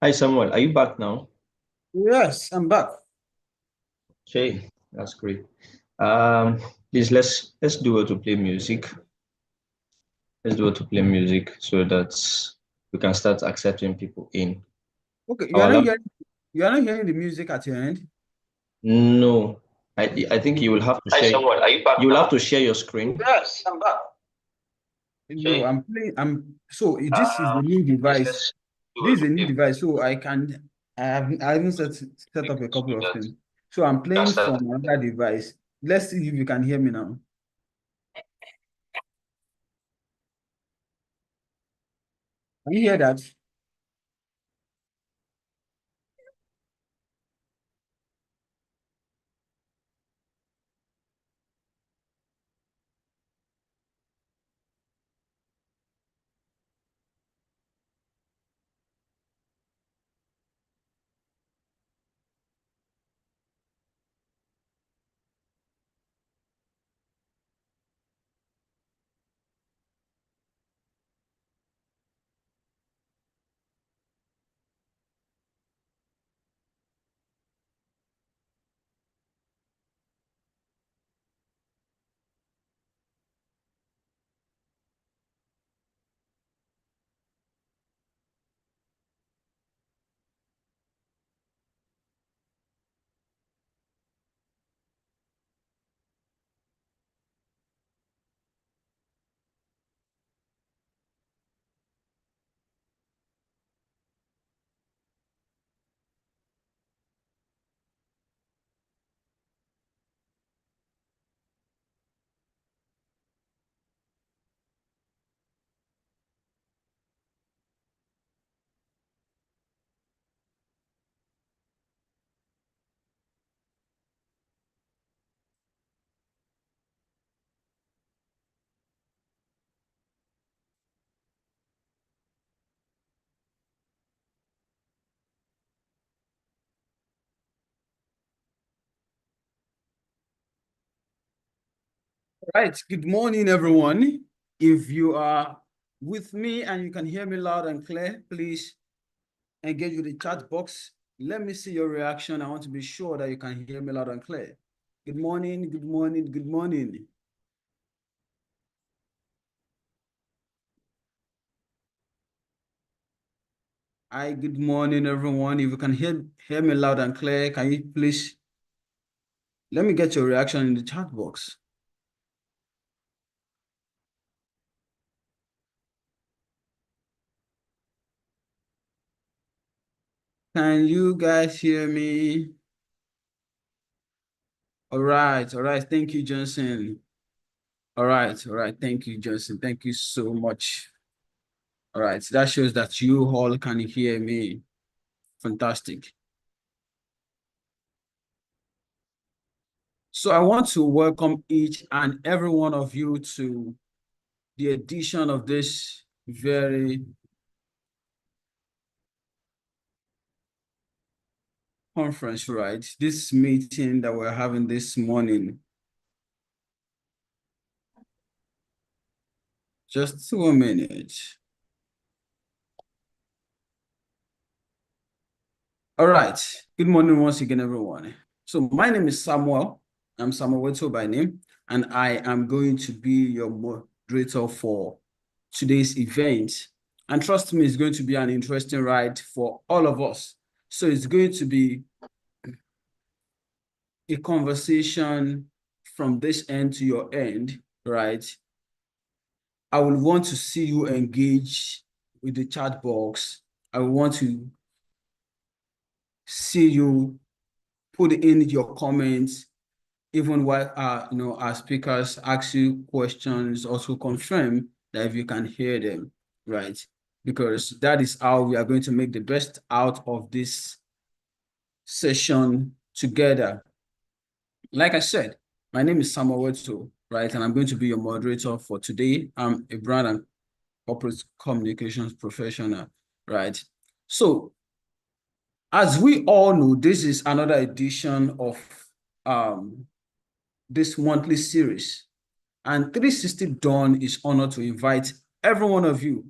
Hi Samuel, are you back now? Yes, I'm back. Okay, that's great. Um, Please let's do it to play music. Let's do it to play music so that we can start accepting people in. Okay, Our lab. you are not hearing the music at your end. No, I think you will have to Hi share. Samuel, are you back You will have now? to share your screen. Yes, I'm back. No, Okay. I'm playing. This is the new Please device. let's do This it is to a new play device, so I haven't set up a music so couple of that things. So I'm we can playing start. from another device. Let's see if you can hear me now. Can you hear that? Right. Good morning, everyone. If you are with me and you can hear me loud and clear, please engage with the chat box. Let me see your reaction. I want to be sure that you can hear me loud and clear. Good morning, good morning, good morning. Hi, good morning, everyone. If you can hear me loud and clear, can you please let me get your reaction in the chat box? Can you guys hear me? All right, all right. Thank you, Johnson. All right, all right. Thank you, Johnson. Thank you so much. All right, that shows that you all can hear me. Fantastic. So I want to welcome each and every one of you to the edition of this very conference, right? This meeting that we're having this morning. Just 1 minute. All right. Good morning once again, everyone. So my name is Samuel. I'm Samuel Weto by name, and I am going to be your moderator for today's event. And trust me, it's going to be an interesting ride for all of us. So it's going to be a conversation from this end to your end, right? I would want to see you engage with the chat box. I want to see you put in your comments, even while our speakers ask you questions, also confirm that if you can hear them, right? Because that is how we are going to make the best out of this session together. Like I said, my name is Samuel Weto, right? And I'm going to be your moderator for today. I'm a brand and corporate communications professional, right? So as we all know, this is another edition of this monthly series. And 360 Dawn is honored to invite every one of you,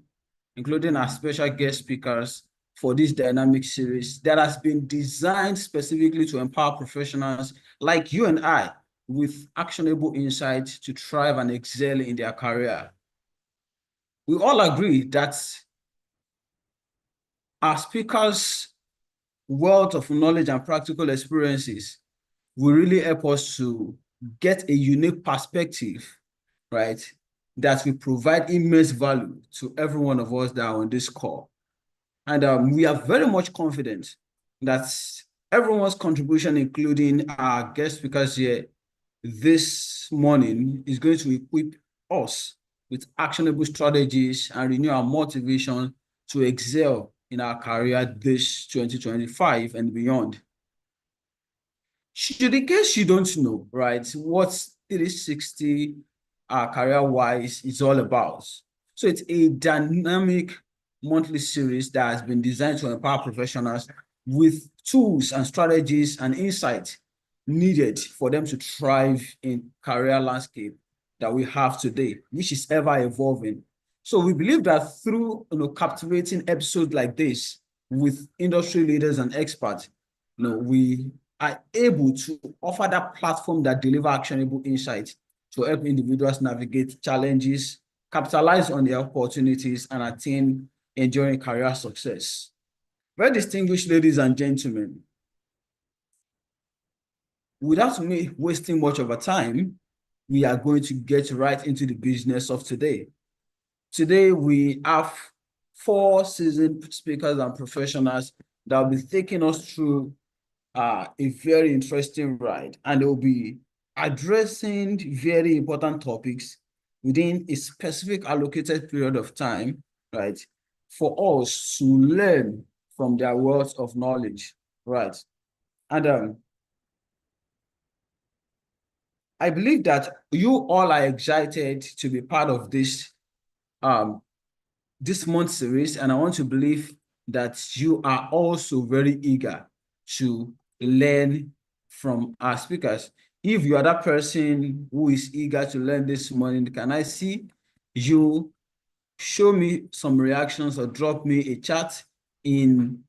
including our special guest speakers, for this dynamic series that has been designed specifically to empower professionals like you and I with actionable insights to thrive and excel in their career. We all agree that our speakers' wealth of knowledge and practical experiences will really help us to get a unique perspective, right, that will provide immense value to every one of us that are on this call. And we are very much confident that everyone's contribution, including our guest speakers here this morning, is going to equip us with actionable strategies and renew our motivation to excel in our career this 2025 and beyond. In case you don't know, right, what 360 CareerWise is all about. So it's a dynamic monthly series that has been designed to empower professionals with tools and strategies and insights needed for them to thrive in career landscape that we have today, which is ever evolving. So we believe that through captivating episodes like this with industry leaders and experts, we are able to offer that platform that deliver actionable insights to help individuals navigate challenges, capitalize on their opportunities, and attain enduring career success. Very distinguished ladies and gentlemen, without me wasting much of our time, we are going to get right into the business of today. Today, we have 4 seasoned speakers and professionals that will be taking us through a very interesting ride, and they'll be addressing very important topics within a specific allocated period of time, right, for us to learn from their wealth of knowledge, right? And I believe that you all are excited to be part of this month's series, and I want to believe that you are also very eager to learn from our speakers. If you are that person who is eager to learn this morning, can I see you show me some reactions or drop me a chat in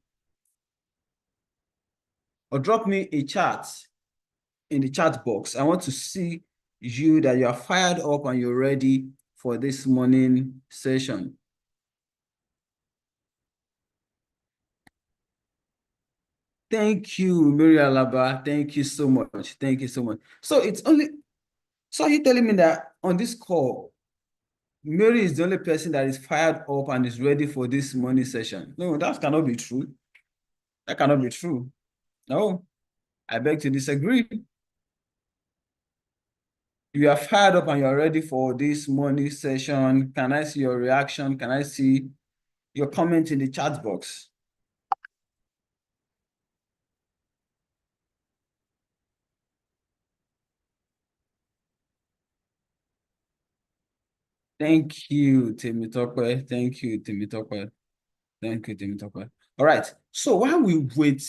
the chat box? I want to see you that you are fired up and you're ready for this morning session. Thank you, Mary Alaba. Thank you so much. Thank you so much. So are you telling me that on this call, Mary is the only person that is fired up and is ready for this morning session? No, that cannot be true. That cannot be true. No, I beg to disagree. You are fired up and you're ready for this morning session. Can I see your reaction? Can I see your comment in the chat box? Thank you, Temitope. Thank you, Temitope. Thank you, Temitope. All right. So while we wait,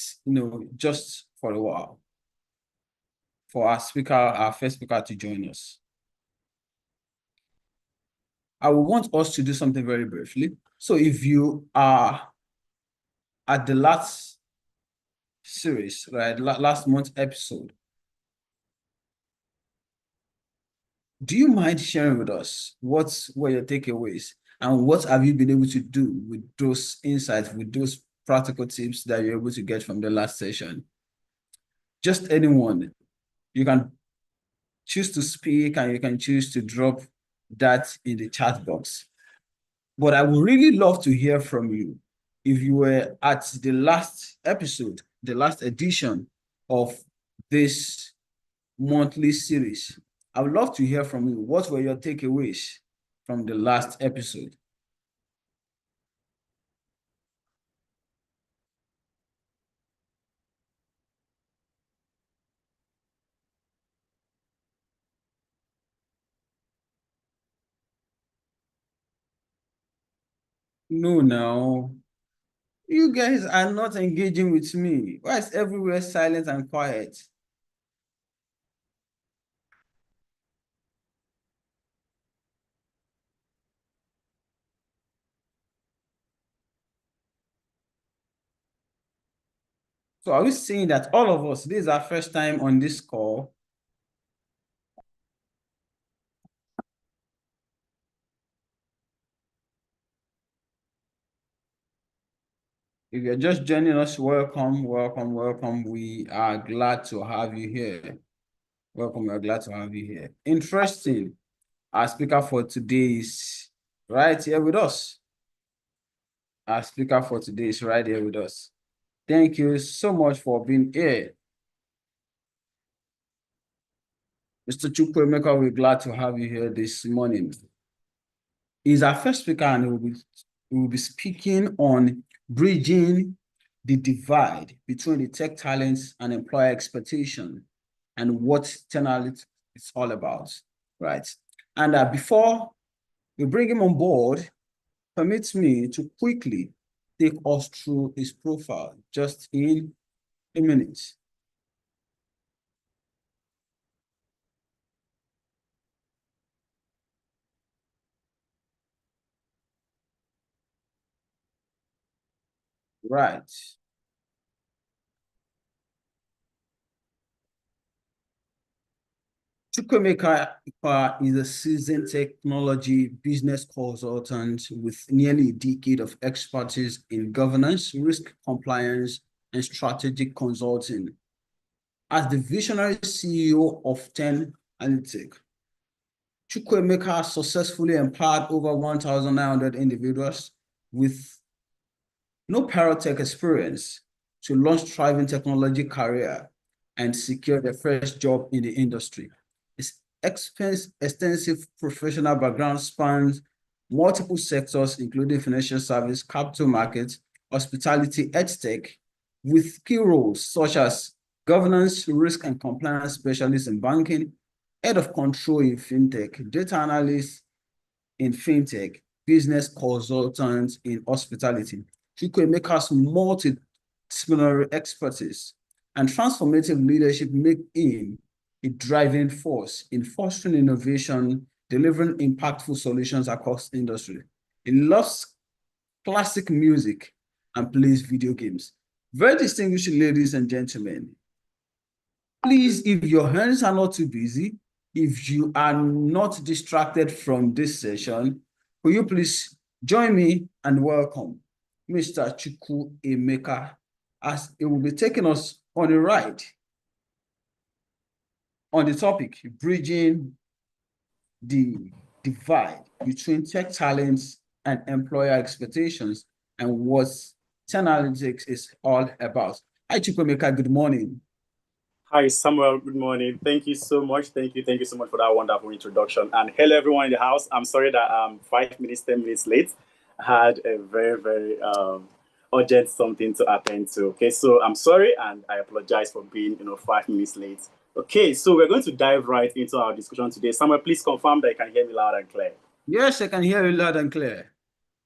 just for a while for our first speaker to join us, I will want us to do something very briefly. So if you are at the last series, right, last month's episode, do you mind sharing with us what were your takeaways and what have you been able to do with those insights, with those practical tips that you're able to get from the last session? Just anyone. You can choose to speak and you can choose to drop that in the chat box. But I would really love to hear from you. If you were at the last episode, the last edition of this monthly series, I would love to hear from you. What were your takeaways from the last episode? No, now. You guys are not engaging with me. Why is everywhere silent and quiet? So are we saying that all of us, this is our first time on this call? If you're just joining us, welcome, welcome, welcome. We are glad to have you here. Welcome, we're glad to have you here. Interesting. Our speaker for today is right here with us. Our speaker for today is right here with us. Thank you so much for being here. Mr. Chukwuemeka, we're glad to have you here this morning. He's our first speaker, and he will be speaking on bridging the divide between the tech talents and employer expectation and what Tenal is all about, right? And before we bring him on board, permits me to quickly take us through his profile just in a minute. Right. Chukwuemeka is a seasoned technology business consultant with nearly a decade of expertise in governance, risk compliance, and strategic consulting. As the visionary CEO of 10 Analytic, Chukwuemeka successfully empowered over 1,900 individuals with no tech experience to launch thriving technology career and secure their first job in the industry. His extensive professional background spans multiple sectors, including financial service, capital markets, hospitality, edtech, with key roles such as governance, risk and compliance specialist in banking, head of control in fintech, data analyst in fintech, business consultant in hospitality. Chukwuemeka's multidisciplinary expertise and transformative leadership make him a driving force in fostering innovation, delivering impactful solutions across the industry. He loves classic music and plays video games. Very distinguished ladies and gentlemen, please, if your hands are not too busy, if you are not distracted from this session, will you please join me and welcome Mr. Chukwuemeka, as he will be taking us on a ride on the topic, bridging the divide between tech talents and employer expectations and what 10 Analytics is all about. Hi, Chukwuemeka, good morning. Hi, Samuel. Good morning. Thank you so much. Thank you so much for that wonderful introduction. And hello, everyone in the house. I'm sorry that I'm 5 minutes, 10 minutes late. I had a very urgent something to attend to. Okay, so I'm sorry and I apologize for being 5 minutes late. Okay, so we're going to dive right into our discussion today. Samuel, please confirm that you can hear me loud and clear. Yes, I can hear you loud and clear.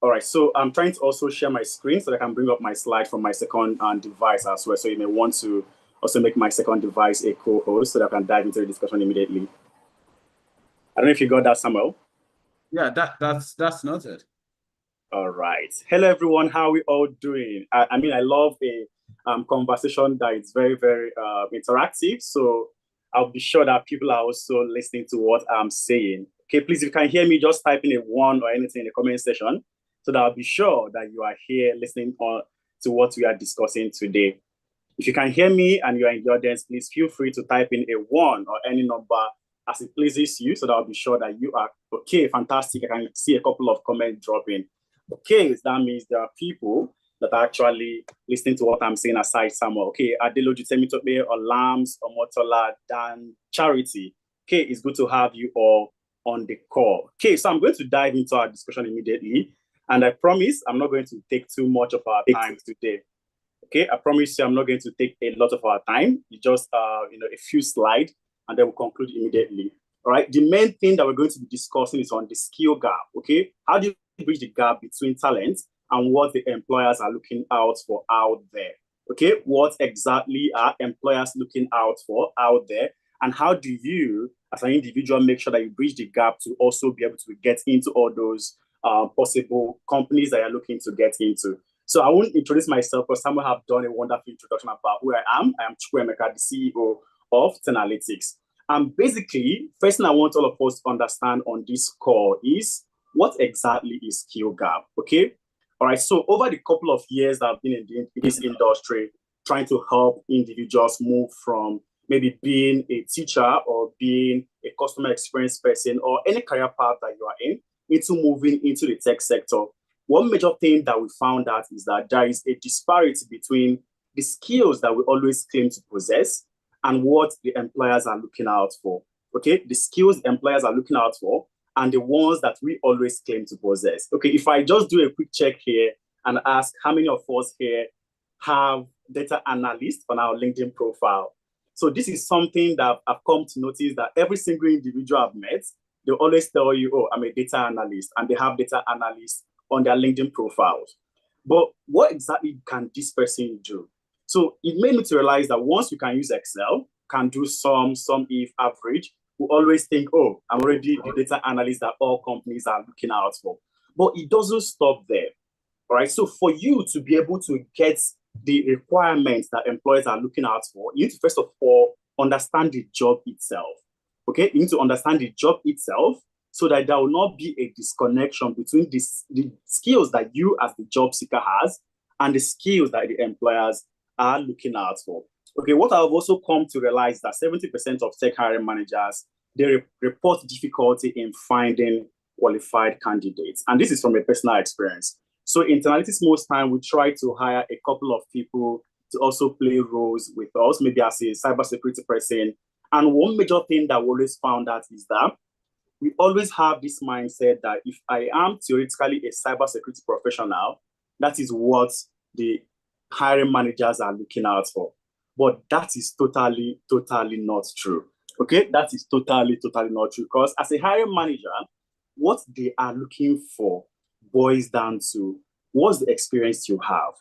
All right, so I'm trying to also share my screen so that I can bring up my slide from my second device as well. So you may want to also make my second device a co-host so that I can dive into the discussion immediately. I don't know if you got that, Samuel. Yeah, that's noted. All right. Hello, everyone. How are we all doing? I mean, I love a conversation that is very interactive. So I'll be sure that people are also listening to what I'm saying. Okay, please, if you can hear me, just type in a 1 or anything in the comment section so that I'll be sure that you are here listening to what we are discussing today. If you can hear me and you're in the audience, please feel free to type in a 1 or any number as it pleases you so that I'll be sure that you are okay. Fantastic. I can see a couple of comments dropping. Okay, that means there are people that are actually listening to what I'm saying aside Samuel. Okay, Adeloju Temitope, Olams, Omotola, Dan, Charity. Okay, it's good to have you all on the call. Okay, so I'm going to dive into our discussion immediately. And I promise I'm not going to take too much of our time today. Okay, I promise you I'm not going to take a lot of our time. It's just a few slides, and then we'll conclude immediately. All right, the main thing that we're going to be discussing is on the skill gap. Okay, how do you bridge the gap between talent and what the employers are looking out for out there? Okay, what exactly are employers looking out for out there, and how do you, as an individual, make sure that you bridge the gap to also be able to get into all those possible companies that you're looking to get into? So I won't introduce myself because someone have done a wonderful introduction about who I am. I am Chukwuemeka, the CEO of Tenalytics. And basically, first thing I want all of us to understand on this call is what exactly is skill gap, okay? All right, so over the couple of years that I've been in this industry, trying to help individuals move from maybe being a teacher or being a customer experience person or any career path that you are in, into moving into the tech sector, one major thing that we found out is that there is a disparity between the skills that we always claim to possess and what the employers are looking out for. Okay, the skills the employers are looking out for and the ones that we always claim to possess. Okay, if I just do a quick check here and ask how many of us here have data analyst on our LinkedIn profile. So this is something that I've come to notice that every single individual I've met, they always tell you, oh, I'm a data analyst, and they have data analysts on their LinkedIn profiles. But what exactly can this person do? So it made me to realize that once you can use Excel, can do some if, average, we always think, oh, I'm already the data analyst that all companies are looking out for. But it doesn't stop there. All right. So for you to be able to get the requirements that employers are looking out for, you need to first of all understand the job itself. Okay, you need to understand the job itself so that there will not be a disconnection between the skills that you as the job seeker has and the skills that the employers are looking out for. Okay, what I've also come to realize is that 70% of tech hiring managers, they report difficulty in finding qualified candidates. And this is from a personal experience. So in Tenalytics, most time we try to hire a couple of people to also play roles with us, maybe as a cybersecurity person. And one major thing that we always found out is that we always have this mindset that if I am theoretically a cybersecurity professional, that is what the hiring managers are looking out for. But that is totally not true. Okay, that is totally not true. Because as a hiring manager, what they are looking for boils down to what's the experience you have.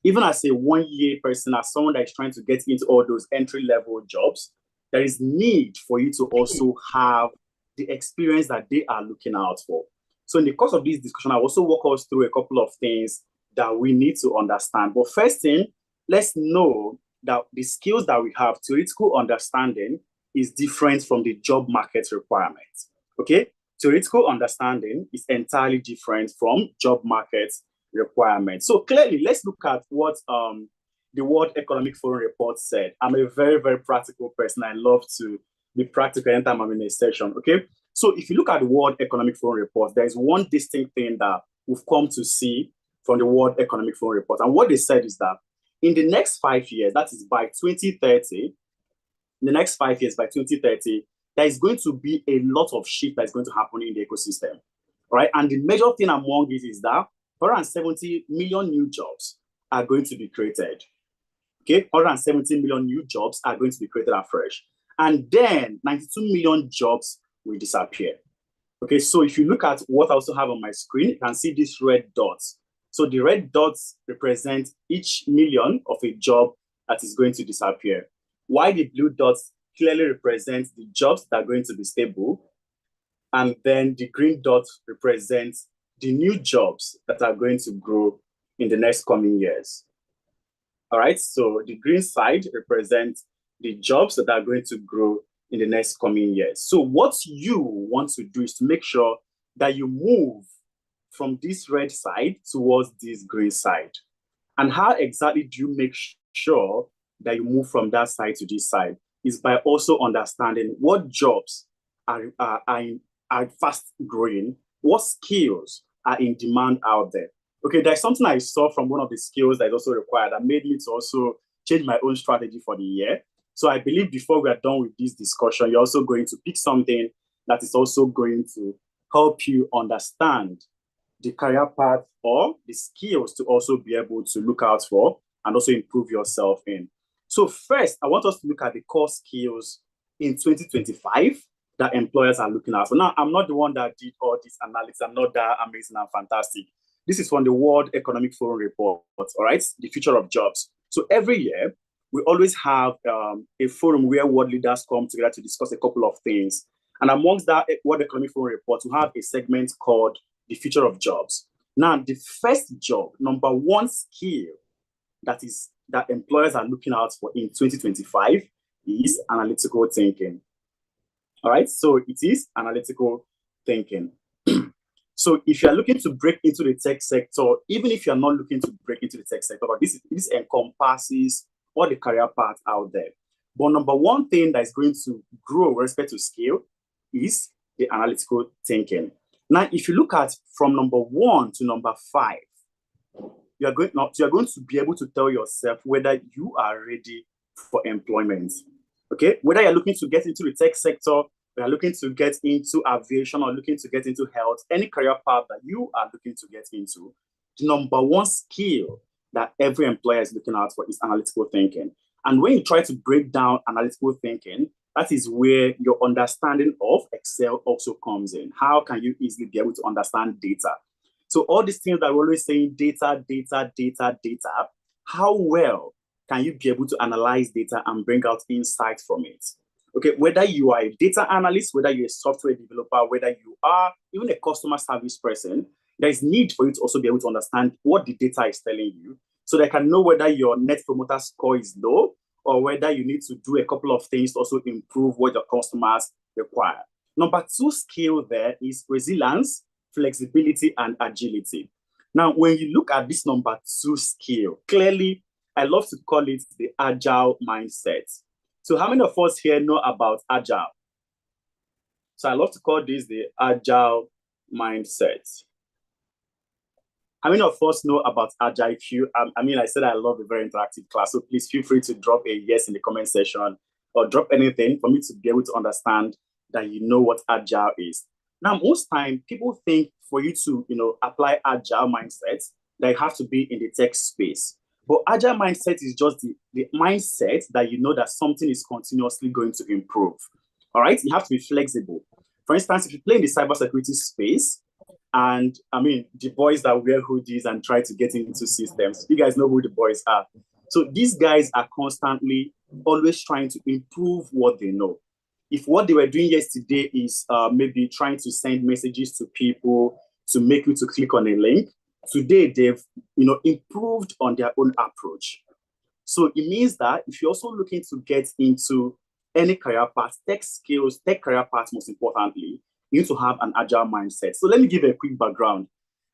Even as a 1-year person, as someone that is trying to get into all those entry-level jobs, there is need for you to also have the experience that they are looking out for. So in the course of this discussion, I'll also walk us through a couple of things that we need to understand. But first thing, let's know that the skills that we have, theoretical understanding, is different from the job market requirements. Okay? Theoretical understanding is entirely different from job market requirements. So clearly, let's look at what the World Economic Forum report said. I'm a very, very practical person. I love to be practical anytime I'm in a session, okay? So if you look at the World Economic Forum report, there's one distinct thing that we've come to see from the World Economic Forum report. And what they said is that in the next 5 years, that is by 2030, in the next 5 years, by 2030, there is going to be a lot of shift that is going to happen in the ecosystem, right? And the major thing among it is that 170 million new jobs are going to be created. Okay, 170 million new jobs are going to be created afresh. And then 92 million jobs will disappear. Okay, so if you look at what I also have on my screen, you can see these red dots. So the red dots represent each million of a job that is going to disappear. While the blue dots clearly represent the jobs that are going to be stable. And then the green dots represent the new jobs that are going to grow in the next coming years. All right, so the green side represents the jobs that are going to grow in the next coming years. So what you want to do is to make sure that you move from this red side towards this green side. And how exactly do you make sure that you move from that side to this side? Is by also understanding what jobs are fast growing, what skills are in demand out there. Okay, there's something I saw from one of the skills that is also required that made me to also change my own strategy for the year. So I believe before we are done with this discussion, you're also going to pick something that is also going to help you understand the career path or the skills to also be able to look out for and also improve yourself in. So first, I want us to look at the core skills in 2025 that employers are looking at. So now, I'm not the one that did all this analysis. I'm not that amazing and fantastic. This is from the World Economic Forum report, all right? The future of jobs. So every year, we always have a forum where world leaders come together to discuss a couple of things. And amongst that World Economic Forum report, we have a segment called the future of jobs. Now, the first job, number one skill that employers are looking out for in 2025 is analytical thinking. All right, so it is analytical thinking. So if you're looking to break into the tech sector, even if you're not looking to break into the tech sector, but this encompasses all the career paths out there. But number one thing that is going to grow with respect to skill is the analytical thinking. Now, if you look at from number 1 to number 5, you're going to be able to tell yourself whether you are ready for employment. Okay, whether you're looking to get into the tech sector, you're looking to get into aviation, or looking to get into health, any career path that you are looking to get into, the number one skill that every employer is looking out for is analytical thinking. And when you try to break down analytical thinking, that is where your understanding of Excel also comes in. How can you easily be able to understand data? So all these things that we're always saying, data, data, data, data, how well can you be able to analyze data and bring out insights from it? Okay, whether you are a data analyst, whether you're a software developer, whether you are even a customer service person, there is need for you to also be able to understand what the data is telling you, so they can know whether your net promoter score is low or whether you need to do a couple of things to also improve what your customers require. Number 2 skill there is resilience, flexibility, and agility. Now, when you look at this number 2 skill, clearly, I love to call it the agile mindset. So how many of us here know about agile? So I love to call this the agile mindset. How many of us know about agile? If you, I said I love a very interactive class, so please feel free to drop a yes in the comment section or drop anything for me to be able to understand that you know what agile is. Now, most time people think for you to, apply agile mindset, that you have to be in the tech space. But agile mindset is just the mindset that you know that something is continuously going to improve. All right, you have to be flexible. For instance, if you play in the cybersecurity space, and the boys that wear hoodies and try to get into systems, you guys know who the boys are. So these guys are constantly always trying to improve what they know. If what they were doing yesterday is maybe trying to send messages to people to make you to click on a link, today they've improved on their own approach. So it means that if you're also looking to get into any career path, tech skills, tech career path most importantly, you need to have an agile mindset. So let me give a quick background.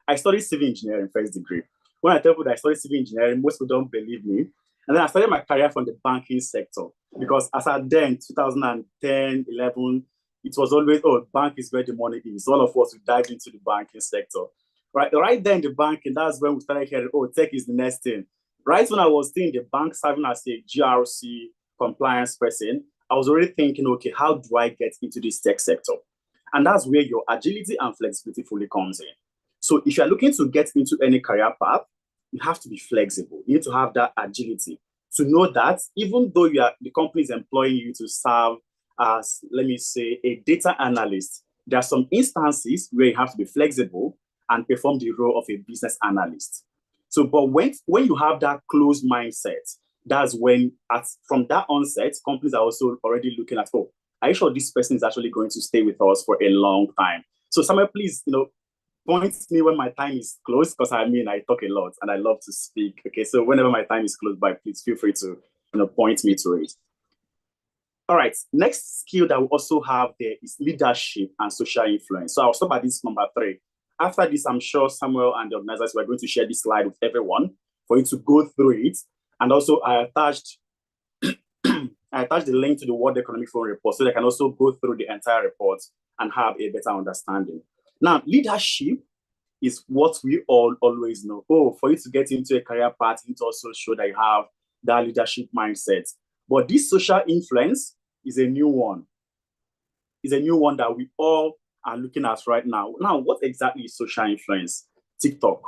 I studied civil engineering first degree. When I tell people that I studied civil engineering, most people don't believe me. And then I started my career from the banking sector, because as at then, 2010, 11, it was always, bank is where the money is. All of us who dived into the banking sector. Right then, the banking, that's when we started hearing, tech is the next thing. Right when I was still in the bank, serving as a GRC compliance person, I was already thinking, okay, how do I get into this tech sector? And that's where your agility and flexibility fully comes in. So if you're looking to get into any career path, you have to be flexible. You need to have that agility to know that even though the company is employing you to serve as, let me say, a data analyst, there are some instances where you have to be flexible and perform the role of a business analyst. So, but when you have that closed mindset, that's when, from that onset, companies are also already looking at, are you sure this person is actually going to stay with us for a long time? So, Samuel, please, point me when my time is close, because I talk a lot and I love to speak. Okay, so whenever my time is close by, please feel free to point me to it. All right, next skill that we also have there is leadership and social influence. So I'll stop at this number 3. After this, I'm sure Samuel and the organizers were going to share this slide with everyone for you to go through it. And also I attached the link to the World Economic Forum report, so they can also go through the entire report and have a better understanding. Now, leadership is what we all always know. For you to get into a career path, you need to also show that you have that leadership mindset. But this social influence is a new one. It's a new one that we all are looking at right now. Now, what exactly is social influence? TikTok.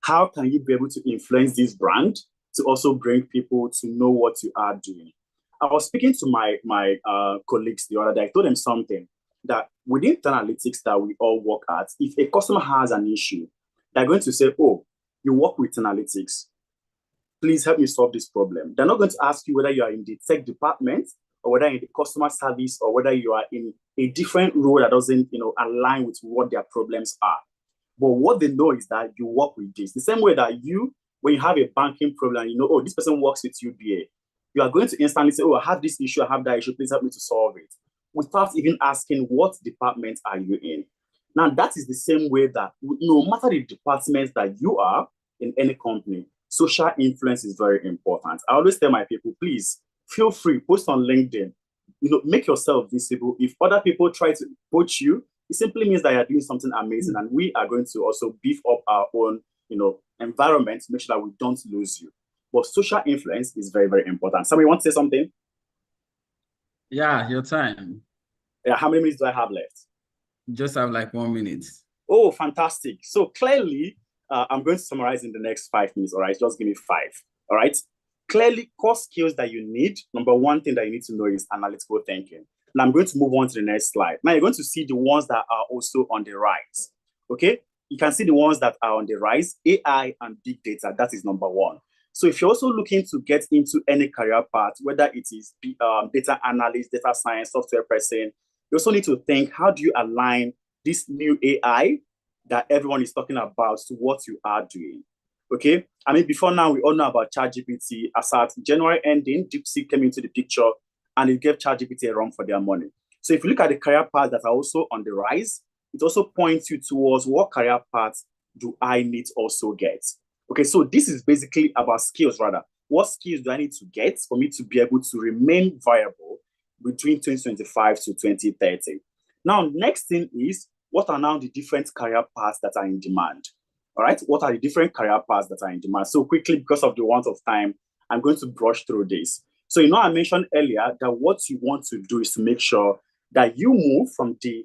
How can you be able to influence this brand to also bring people to know what you are doing? I was speaking to my colleagues the other day. I told them something, that within analytics that we all work at, if a customer has an issue, they're going to say, you work with analytics, please help me solve this problem. They're not going to ask you whether you are in the tech department or whether in the customer service or whether you are in a different role that doesn't align with what their problems are. But what they know is that you work with this. The same way that you, when you have a banking problem, you know, oh, this person works with UBA, you are going to instantly say, oh, I have this issue, I have that issue, please help me to solve it, without even asking what department are you in. Now, that is the same way that no matter the department that you are in any company, social influence is very important. I always tell my people, please feel free, post on LinkedIn, you know, make yourself visible. If other people try to poach you, it simply means that you're doing something amazing, and we are going to also beef up our own, you know, environment to make sure that we don't lose you. But social influence is very, very important. Somebody want to say something? Yeah, your time. Yeah, how many minutes do I have left? Just have like 1 minute. Oh, fantastic. So clearly, I'm going to summarize in the next 5 minutes, all right? Just give me 5, all right? Clearly, core skills that you need, number one thing that you need to know is analytical thinking. And I'm going to move on to the next slide. Now you're going to see the ones that are also on the rise, okay? You can see the ones that are on the rise, AI and big data, that is number one. So if you're also looking to get into any career path, whether it is data analyst, data science, software person, you also need to think, how do you align this new AI that everyone is talking about to what you are doing? Okay. I mean, before now, we all know about ChatGPT. As at January ending, DeepSeek came into the picture and it gave ChatGPT a run for their money. So if you look at the career paths that are also on the rise, it also points you towards what career paths do I need to also get? Okay, so this is basically about skills rather. What skills do I need to get for me to be able to remain viable between 2025 to 2030? Now, next thing is, what are now the different career paths that are in demand? All right, what are the different career paths that are in demand? So quickly, because of the want of time, I'm going to brush through this. So, you know, I mentioned earlier that what you want to do is to make sure that you move from the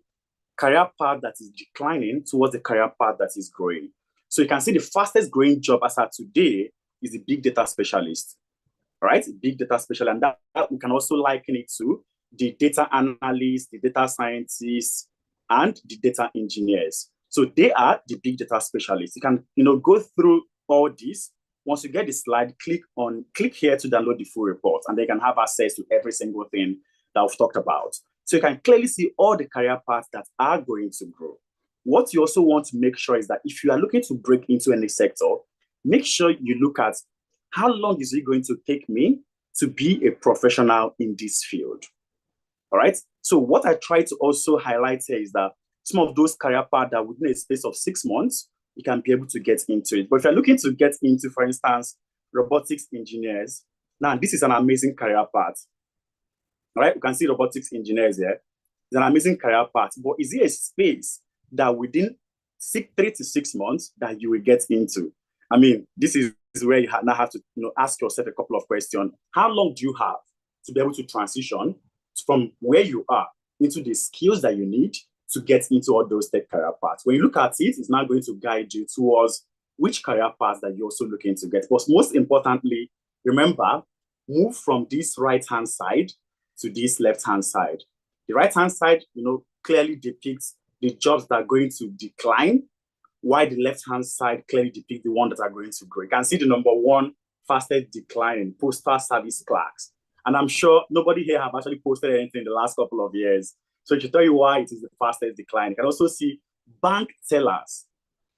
career path that is declining towards the career path that is growing. So you can see the fastest growing job as of today is the big data specialist, right? Big data specialist, and that we can also liken it to the data analysts, the data scientists, and the data engineers. So they are the big data specialists. You can, you know, go through all this. Once you get the slide, click here to download the full report, and they can have access to every single thing that we've talked about. So you can clearly see all the career paths that are going to grow. What you also want to make sure is that if you are looking to break into any sector, make sure you look at how long is it going to take me to be a professional in this field. All right. So what I try to also highlight here is that some of those career paths that within a space of 6 months, you can be able to get into it. But if you're looking to get into, for instance, robotics engineers, now this is an amazing career path. All right, you can see robotics engineers here. It's an amazing career path, but is it a space that within 3 to 6 months that you will get into? I mean, this is where you now have to, you know, ask yourself a couple of questions. How long do you have to be able to transition from where you are into the skills that you need to get into all those tech career paths? When you look at it, it's now going to guide you towards which career paths that you're also looking to get. But most importantly, remember, move from this right-hand side to this left-hand side. The right-hand side, you know, clearly depicts the jobs that are going to decline, while the left-hand side clearly depicts the ones that are going to grow. You can see the number one fastest declining, postal service clerks. And I'm sure nobody here have actually posted anything in the last couple of years. So it should tell you why it is the fastest decline. You can also see bank tellers,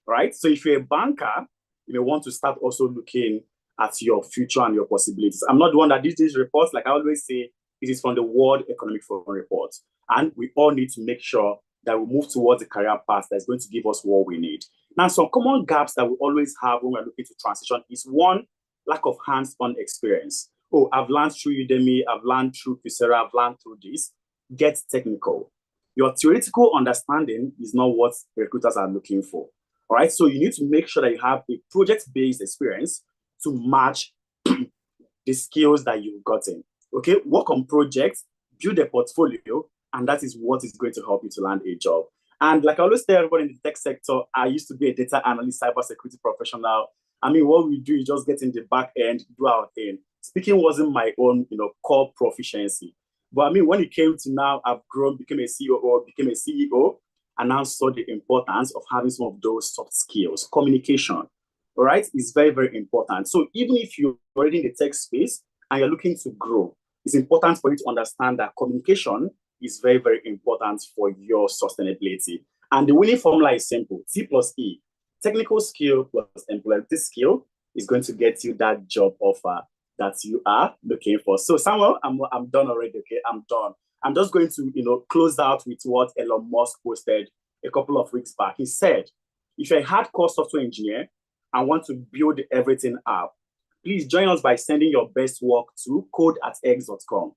right? So if you're a banker, you may want to start also looking at your future and your possibilities. I'm not the one that did these reports. Like I always say, it is from the World Economic Forum report. And we all need to make sure that we move towards a career path that's going to give us what we need. Now, some common gaps that we always have when we're looking to transition is one, lack of hands-on experience. Oh, I've learned through Udemy, I've learned through Coursera, I've learned through this. Get technical. Your theoretical understanding is not what recruiters are looking for. All right, so you need to make sure that you have a project-based experience to match the skills that you've gotten. Okay, work on projects, build a portfolio, and that is what is going to help you to land a job. And like I always tell everybody in the tech sector, I used to be a data analyst, cybersecurity professional. I mean, what we do is just get in the back end, do our thing. Speaking wasn't my own, you know, core proficiency. But I mean, when it came to now, I've grown, became a COO, became a CEO, and now saw the importance of having some of those soft skills. Communication, all right, is very, very important. So even if you're already in the tech space and you're looking to grow, it's important for you to understand that communication is very, very important for your sustainability. And the winning formula is simple. T plus E. technical skill plus employability skill is going to get you that job offer that you are looking for. So Samuel, I'm done already. Okay, I'm done. I'm just going to close out with what Elon Musk posted a couple of weeks back. He said, if you're a hardcore software engineer and want to build everything up, please join us by sending your best work to code@x.com.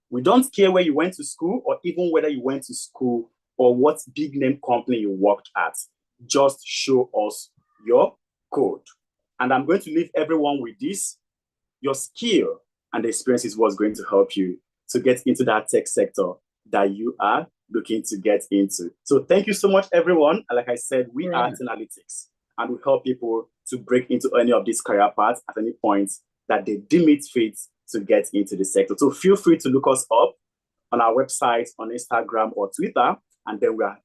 We don't care where you went to school or even whether you went to school or what big name company you worked at. Just show us your code. And I'm going to leave everyone with this. Your skill and experience is what's going to help you to get into that tech sector that you are looking to get into. So thank you so much, everyone. Like I said, we are Analytics, and we help people to break into any of these career paths at any point that they deem it fit to get into the sector. So feel free to look us up on our website, on Instagram or Twitter, and then we are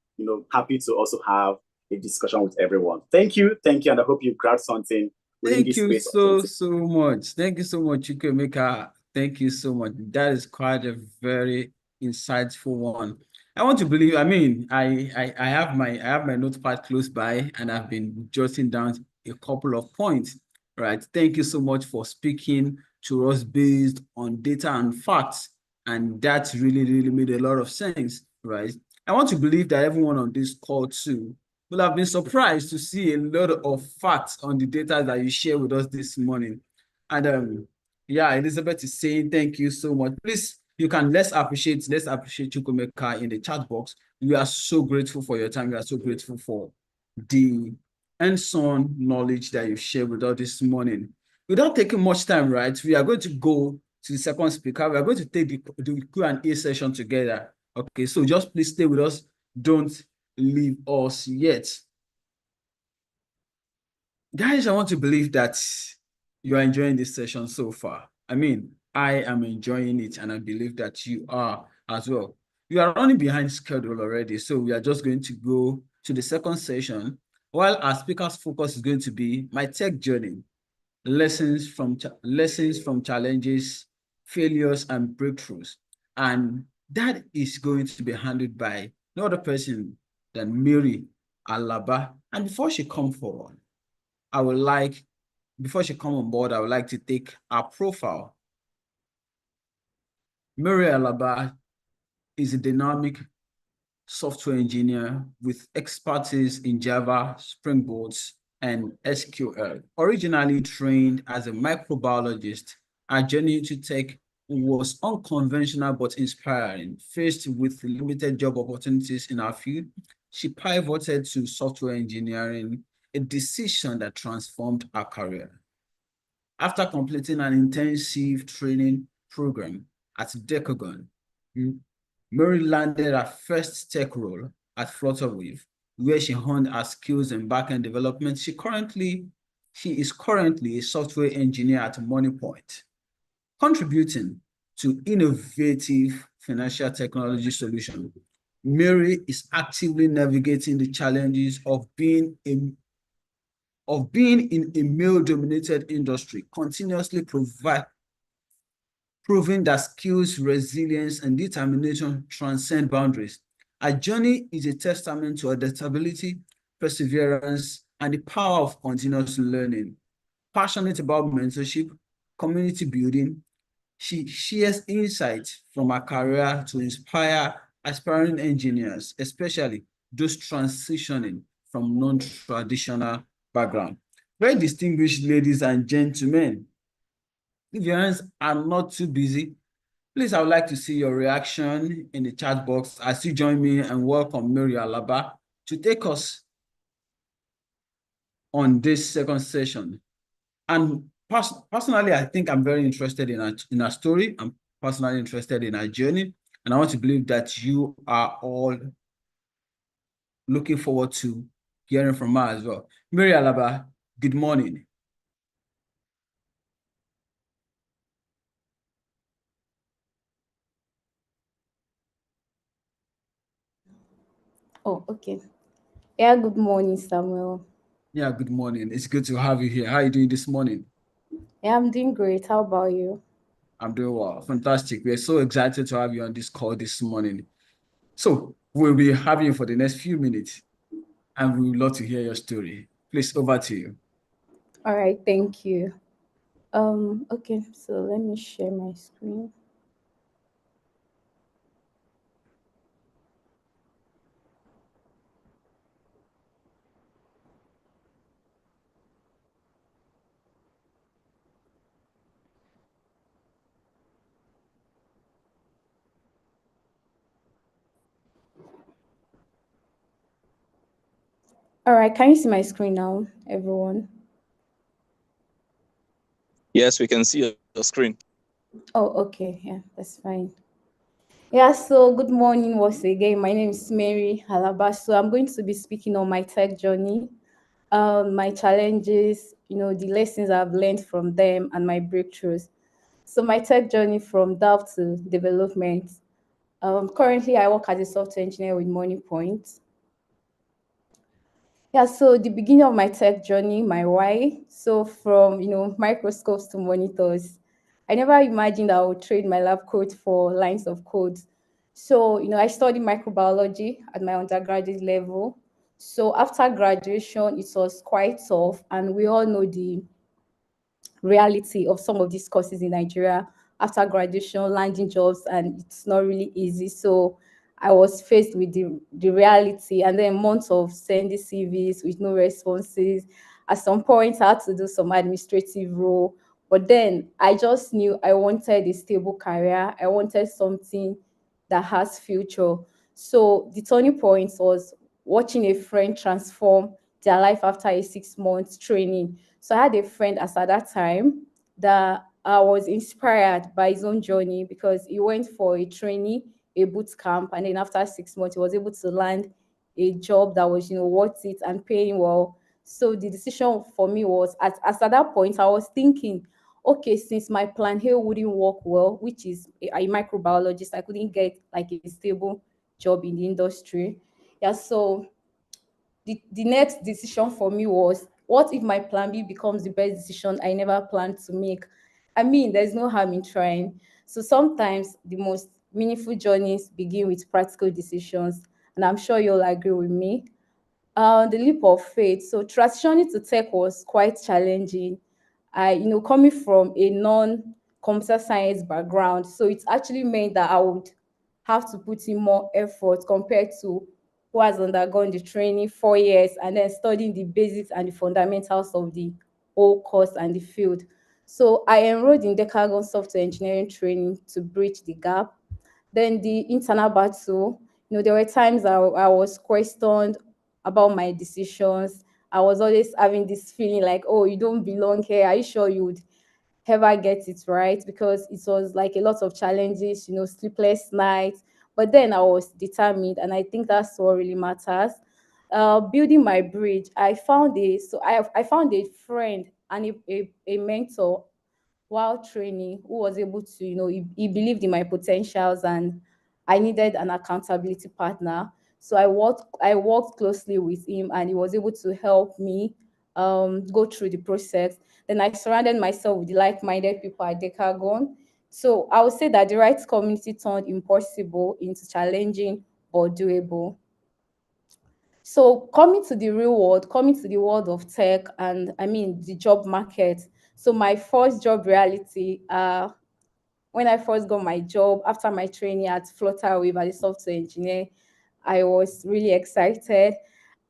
happy to also have a discussion with everyone. Thank you, and I hope you grabbed something. Thank you so much. Thank you so much, Chukwemeka. Thank you so much. That is quite a very insightful one. I want to believe, I have my notepad close by and I've been jotting down a couple of points, right? Thank you so much for speaking to us based on data and facts. And that really, really made a lot of sense, right? I want to believe that everyone on this call too will have been surprised to see a lot of facts on the data that you share with us this morning. And yeah, Elizabeth is saying thank you so much. Please, let's appreciate Chukwemeka in the chat box. We are so grateful for your time. We are so grateful for the hands-on knowledge that you shared with us this morning. Without taking much time, right, we are going to go to the second speaker. We are going to take the Q&A session together. Okay, so just please stay with us. Don't leave us yet. Guys, I want to believe that you are enjoying this session so far. I am enjoying it, and I believe that you are as well. We are running behind schedule already, so we are just going to go to the second session, while our speaker's focus is going to be my tech journey, lessons from challenges, failures, and breakthroughs. And that is going to be handled by no other person than Mary Alaba. And before she comes forward, before she comes on board, I would like to take her profile. Mary Alaba is a dynamic software engineer with expertise in Java, Spring Boot, and SQL. Originally trained as a microbiologist, her journey to tech was unconventional but inspiring. Faced with limited job opportunities in our field, she pivoted to software engineering, a decision that transformed her career. After completing an intensive training program at Decagon, Mary landed her first tech role at Flutterwave, where she honed her skills in backend development. She is currently a software engineer at MoneyPoint, contributing to innovative financial technology solutions. Mary is actively navigating the challenges of being in a male-dominated industry, continuously proving that skills, resilience, and determination transcend boundaries. Our journey is a testament to adaptability, perseverance, and the power of continuous learning. Passionate about mentorship, community building, she shares insights from her career to inspire aspiring engineers, especially those transitioning from non-traditional background. Very distinguished ladies and gentlemen, if your hands are not too busy, please, I would like to see your reaction in the chat box as you join me and welcome Mary Alaba to take us on this second session. And personally, I think I'm very interested in our story. I'm personally interested in our journey. And I want to believe that you are all looking forward to hearing from her as well. Mary Alaba, good morning. Oh, okay. Yeah, good morning, Samuel. Yeah, good morning. It's good to have you here. How are you doing this morning? Yeah, I'm doing great. How about you? I'm doing well. Fantastic. We're so excited to have you on this call this morning. So we'll be having you for the next few minutes, and we would love to hear your story. Please, over to you. All right, thank you. Okay, so let me share my screen. All right, can you see my screen now, everyone? Yes, we can see your screen. Oh, okay, yeah, that's fine. Yeah, so good morning once again. My name is Mary Halaba. So I'm going to be speaking on my tech journey, my challenges, the lessons I've learned from them and my breakthroughs. So my tech journey from doubt to development. Currently, I work as a software engineer with MoneyPoint. Yeah, so the beginning of my tech journey, my why. So from microscopes to monitors, I never imagined I would trade my lab coat for lines of code. So I studied microbiology at my undergraduate level. So after graduation, it was quite tough, and we all know the reality of some of these courses in Nigeria after graduation, landing jobs, and it's not really easy. So I was faced with the reality, and then months of sending CVs with no responses. At some point, I had to do some administrative role, but then I just knew I wanted a stable career. I wanted something that has future. So the turning point was watching a friend transform their life after a 6 months training. So I had a friend as at that time that I was inspired by his own journey because he went for a training, a boot camp, and then after 6 months, he was able to land a job that was, worth it and paying well. So the decision for me was, as at that point, I was thinking, okay, since my plan here wouldn't work well, which is a microbiologist, I couldn't get like a stable job in the industry. Yeah, so the next decision for me was, what if my plan B becomes the best decision I never planned to make? I mean, there's no harm in trying. So sometimes the most meaningful journeys begin with practical decisions, and I'm sure you'll agree with me. The leap of faith. So transitioning to tech was quite challenging. Coming from a non-computer science background, so it actually meant that I would have to put in more effort compared to who has undergone the training 4 years and then studying the basics and the fundamentals of the whole course and the field. So I enrolled in Decagon software engineering training to bridge the gap. Then the internal battle, there were times I was questioned about my decisions. I was always having this feeling like, oh, you don't belong here. Are you sure you would ever get it right? Because it was like a lot of challenges, sleepless nights. But then I was determined, and I think that's what really matters. Building my bridge, I found a friend and a mentor while training who was able to, he believed in my potentials, and I needed an accountability partner. So I worked closely with him, and he was able to help me go through the process. Then I surrounded myself with like-minded people at Decagon. So I would say that the right community turned impossible into challenging but doable. So coming to the world of tech, and I mean the job market. So my first job reality, when I first got my job after my training at Flutterwave as a software engineer, I was really excited.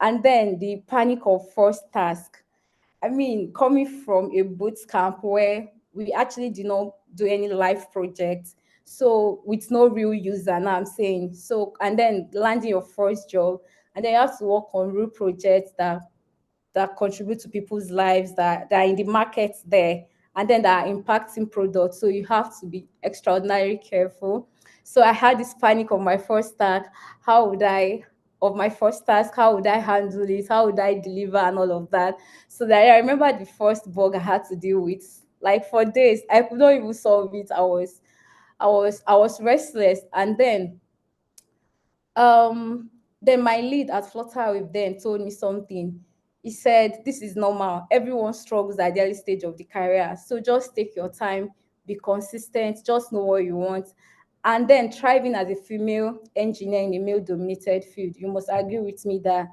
And then the panic of first task. I mean, coming from a boot camp where we actually did not do any live projects, so with no real user, now I'm saying. So, and then landing your first job, and then you have to work on real projects that contribute to people's lives, that are in the market there, and then that are impacting products. So you have to be extraordinarily careful. So I had this panic of my first task. How would I of my first task? How would I handle it? How would I deliver and all of that? So that I remember the first bug I had to deal with. Like for days, I could not even solve it. I was restless, and um, then my lead at Flutter with them told me something. He said, "This is normal. Everyone struggles at the early stage of the career. So just take your time, be consistent, just know what you want." And then thriving as a female engineer in a male-dominated field, you must agree with me that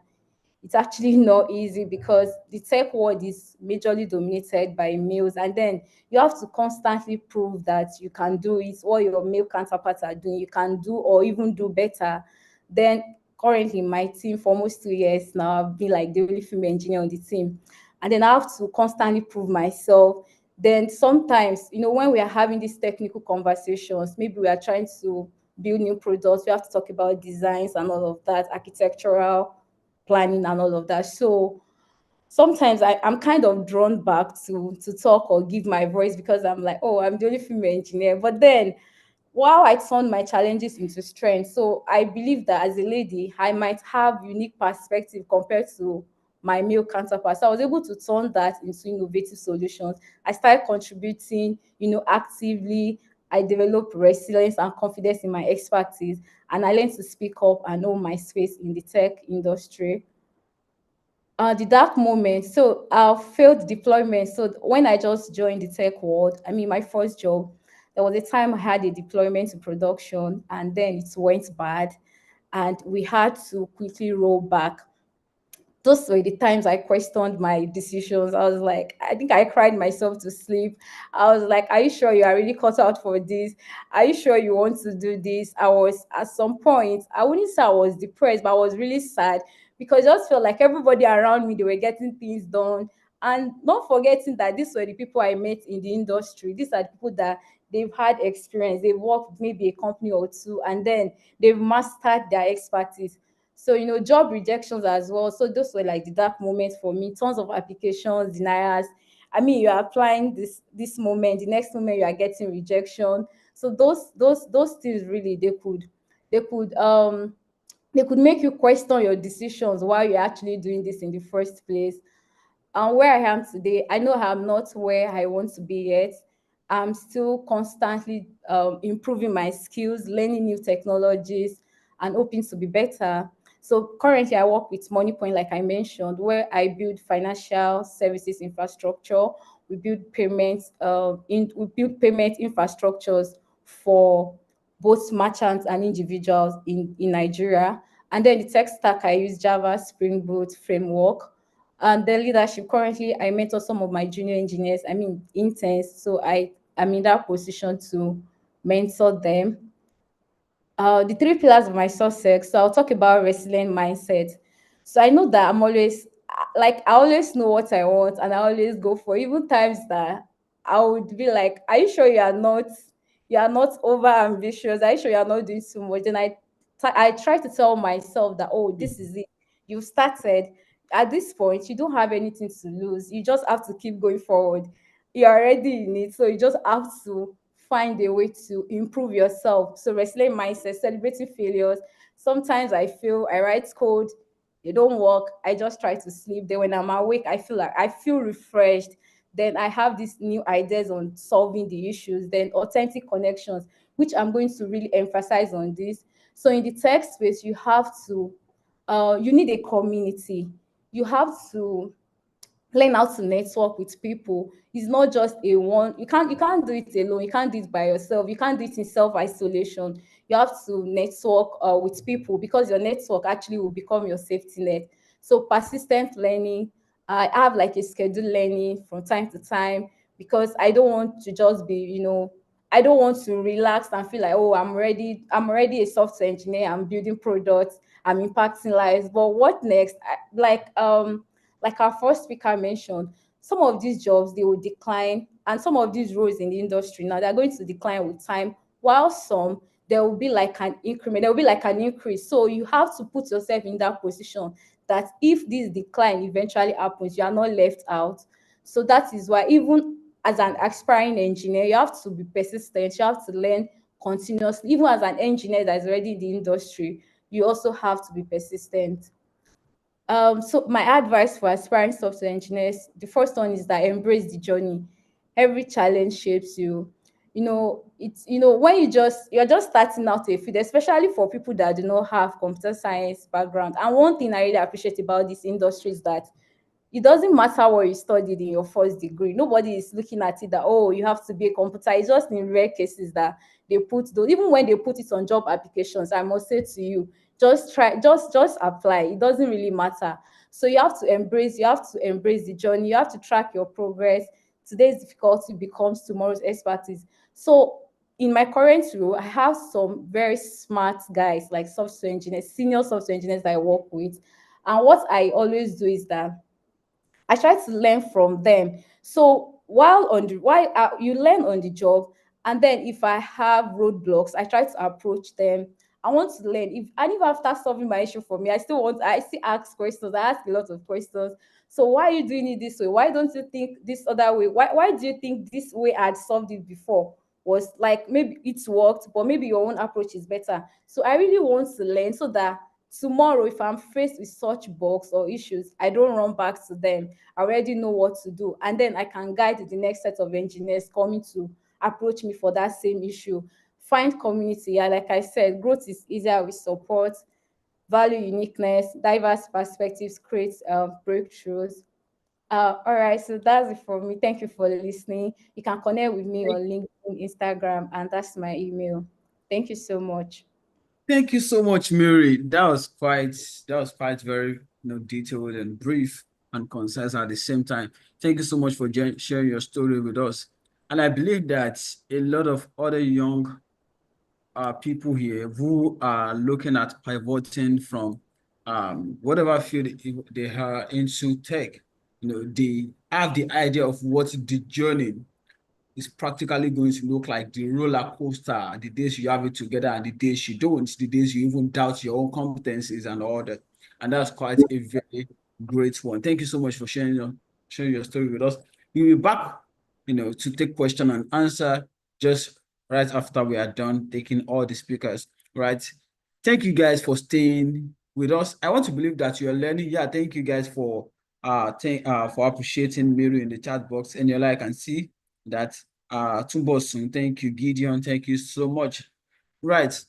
it's actually not easy because the tech world is majorly dominated by males, and then you have to constantly prove that you can do it, what your male counterparts are doing, you can do or even do better. Then currently in my team for almost 2 years now, I've been like the only female engineer on the team, and then I have to constantly prove myself. Then sometimes, when we are having these technical conversations, maybe we are trying to build new products, we have to talk about designs and all of that, architectural planning and all of that. So sometimes I'm kind of drawn back to talk or give my voice because I'm like, oh, I'm the only female engineer. But then while I turn my challenges into strength, so I believe that as a lady, I might have unique perspective compared to my male counterparts. So I was able to turn that into innovative solutions. I started contributing, actively. I developed resilience and confidence in my expertise, and I learned to speak up and know my space in the tech industry. The dark moment. So our failed deployment. So when I just joined the tech world, I mean my first job, there was a time I had a deployment to production and then it went bad and we had to quickly roll back. Those were the times I questioned my decisions. I was like, I think I cried myself to sleep. I was like, are you sure you are really cut out for this? Are you sure you want to do this? I was, at some point, I wouldn't say I was depressed, but I was really sad because I just felt like everybody around me, they were getting things done. And not forgetting that these were the people I met in the industry. These are the people that they've had experience. They've worked with maybe a company or two, and then they've mastered their expertise. So, job rejections as well. So those were like the dark moments for me. Tons of applications, deniers. I mean, you are applying this moment, the next moment you are getting rejection. So those things really they could they could make you question your decisions while you're actually doing this in the first place. And where I am today, I know I'm not where I want to be yet. I'm still constantly improving my skills, learning new technologies, and hoping to be better. So currently, I work with MoneyPoint, like I mentioned, where I build financial services infrastructure. We build payment infrastructures for both merchants and individuals in Nigeria. And then the tech stack, I use Java, Spring Boot framework, and the leadership. Currently, I mentor some of my junior engineers, I mean interns, so I'm in that position to mentor them. The three pillars of my success. So I'll talk about resilient mindset. So I know that I'm always like, I always know what I want and I always go for even times that I would be like, are you sure you are not over ambitious? Are you sure you are not doing too much? Then I try to tell myself that, oh, this is it. You've started. At this point, you don't have anything to lose. You just have to keep going forward. You're already in it. So you just have to find a way to improve yourself. So resilient mindset, celebrating failures. Sometimes I feel I write code, they don't work. I just try to sleep. Then when I'm awake, I feel refreshed. Then I have these new ideas on solving the issues. Then authentic connections, which I'm going to really emphasize on this. So in the tech space, you need a community. You have to learn how to network with people. It's not just a one. You can't do it alone. You can't do it by yourself. You can't do it in self-isolation. You have to network with people because your network actually will become your safety net. So persistent learning. I have like a scheduled learning from time to time because I don't want to just be, I don't want to relax and feel like, oh, I'm already a software engineer, I'm building products, I'm impacting lives. But what next? Like our first speaker mentioned, some of these jobs they will decline, and some of these roles in the industry now they're going to decline with time, while some there will be like an increment, there will be like an increase. So you have to put yourself in that position that if this decline eventually happens, you are not left out. So that is why even as an aspiring engineer, you have to be persistent, you have to learn continuously. Even as an engineer that is already in the industry, you also have to be persistent. So my advice for aspiring software engineers, the first one is that embrace the journey. Every challenge shapes you. It's when you're just starting out a field, especially for people that do not have computer science background. And one thing I really appreciate about this industry is that it doesn't matter what you studied in your first degree. Nobody is looking at it that, oh, you have to be a computer. It's just in rare cases that they put those, even when they put it on job applications, I must say to you, just try, just apply. It doesn't really matter. So you have to embrace the journey. You have to track your progress. Today's difficulty becomes tomorrow's expertise. So in my current role, I have some very smart guys, like software engineers, senior software engineers that I work with. And what I always do is that I try to learn from them. So while you learn on the job, and then if I have roadblocks, I try to approach them. I want to learn. If after solving my issue for me, I still ask questions. I ask a lot of questions. So why are you doing it this way? Why don't you think this other way? Why do you think this way I'd solved it before was like, maybe it's worked, but maybe your own approach is better? So I really want to learn so that tomorrow, if I'm faced with such bugs or issues, I don't run back to them. I already know what to do. And then I can guide the next set of engineers coming to approach me for that same issue. Find community. Yeah, like I said, growth is easier with support, value uniqueness, diverse perspectives, create breakthroughs. All right, so that's it for me. Thank you for listening. You can connect with me on LinkedIn, Instagram, and that's my email. Thank you so much. Thank you so much, Mary. That was quite very detailed and brief and concise at the same time. Thank you so much for sharing your story with us. And I believe that a lot of other young people here who are looking at pivoting from whatever field they are into tech, they have the idea of what the journey is practically going to look like, the roller coaster, the days you have it together and the days you don't, the days you even doubt your own competencies and all that. And that's quite a very great one. Thank you so much for sharing your story with us. We'll be back, to take question and answer just right after we are done taking all the speakers, right? Thank you guys for staying with us. I want to believe that you're learning. Yeah, thank you guys for appreciating Mary in the chat box. And I can see that Tumbosun, thank you, Gideon, thank you so much. Right,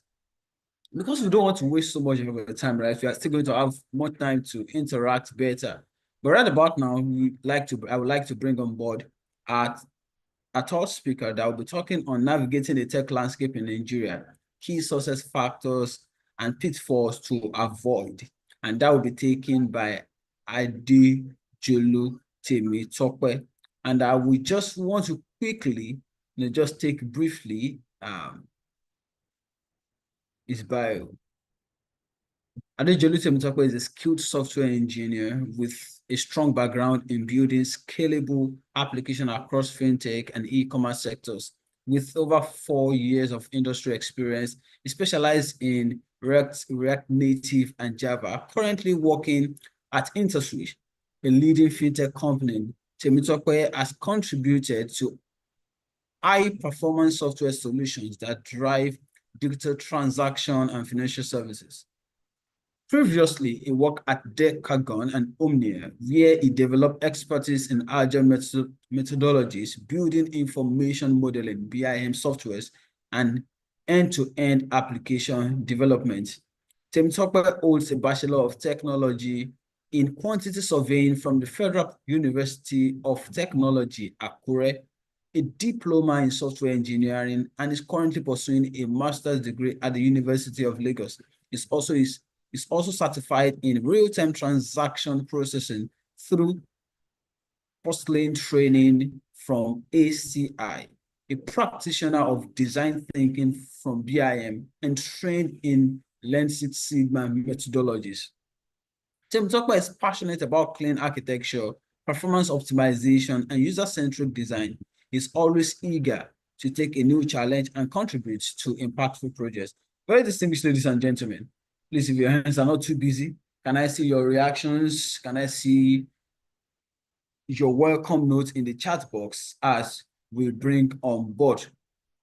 because we don't want to waste so much of our time, right? We are still going to have more time to interact better. But right about now, I would like to bring on board a third speaker that will be talking on navigating the tech landscape in Nigeria, key success factors and pitfalls to avoid. And that will be taken by Adejolu Temitope. And I will just want to quickly, just take briefly his bio. Adejolu Temitope is a skilled software engineer with a strong background in building scalable applications across fintech and e-commerce sectors. With over 4 years of industry experience, he specialized in React Native and Java, currently working at InterSwitch, a leading fintech company. Temitope has contributed to high-performance software solutions that drive digital transaction and financial services. Previously, he worked at Decagon and Omnia, where he developed expertise in agile methodologies, building information modeling, BIM softwares, and end-to-end application development. Temitope holds a Bachelor of Technology in Quantity Surveying from the Federal University of Technology, Akure, a diploma in software engineering, and is currently pursuing a master's degree at the University of Lagos. Is also certified in real-time transaction processing through post-lane training from ACI, a practitioner of design thinking from BIM, and trained in Lean Six Sigma methodologies. Temitope is passionate about clean architecture, performance optimization, and user-centric design. He's always eager to take a new challenge and contribute to impactful projects. Very distinguished ladies and gentlemen, please, if your hands are not too busy, can I see your reactions? Can I see your welcome notes in the chat box as we bring on board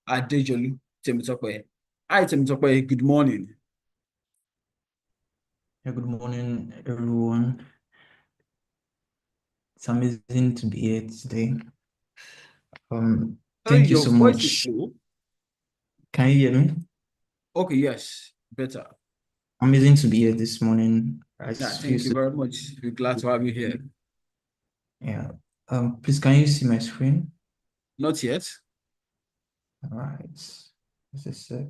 Adejolu Temitope? Hi, Temitope, good morning. Yeah, good morning, everyone. It's amazing to be here today. Thank you so much. Can you hear me? Okay, yes, better. Amazing to be here this morning. Thank you very much. We're glad to have you here. Yeah. Please, can you see my screen? Not yet. All right. Just a sec.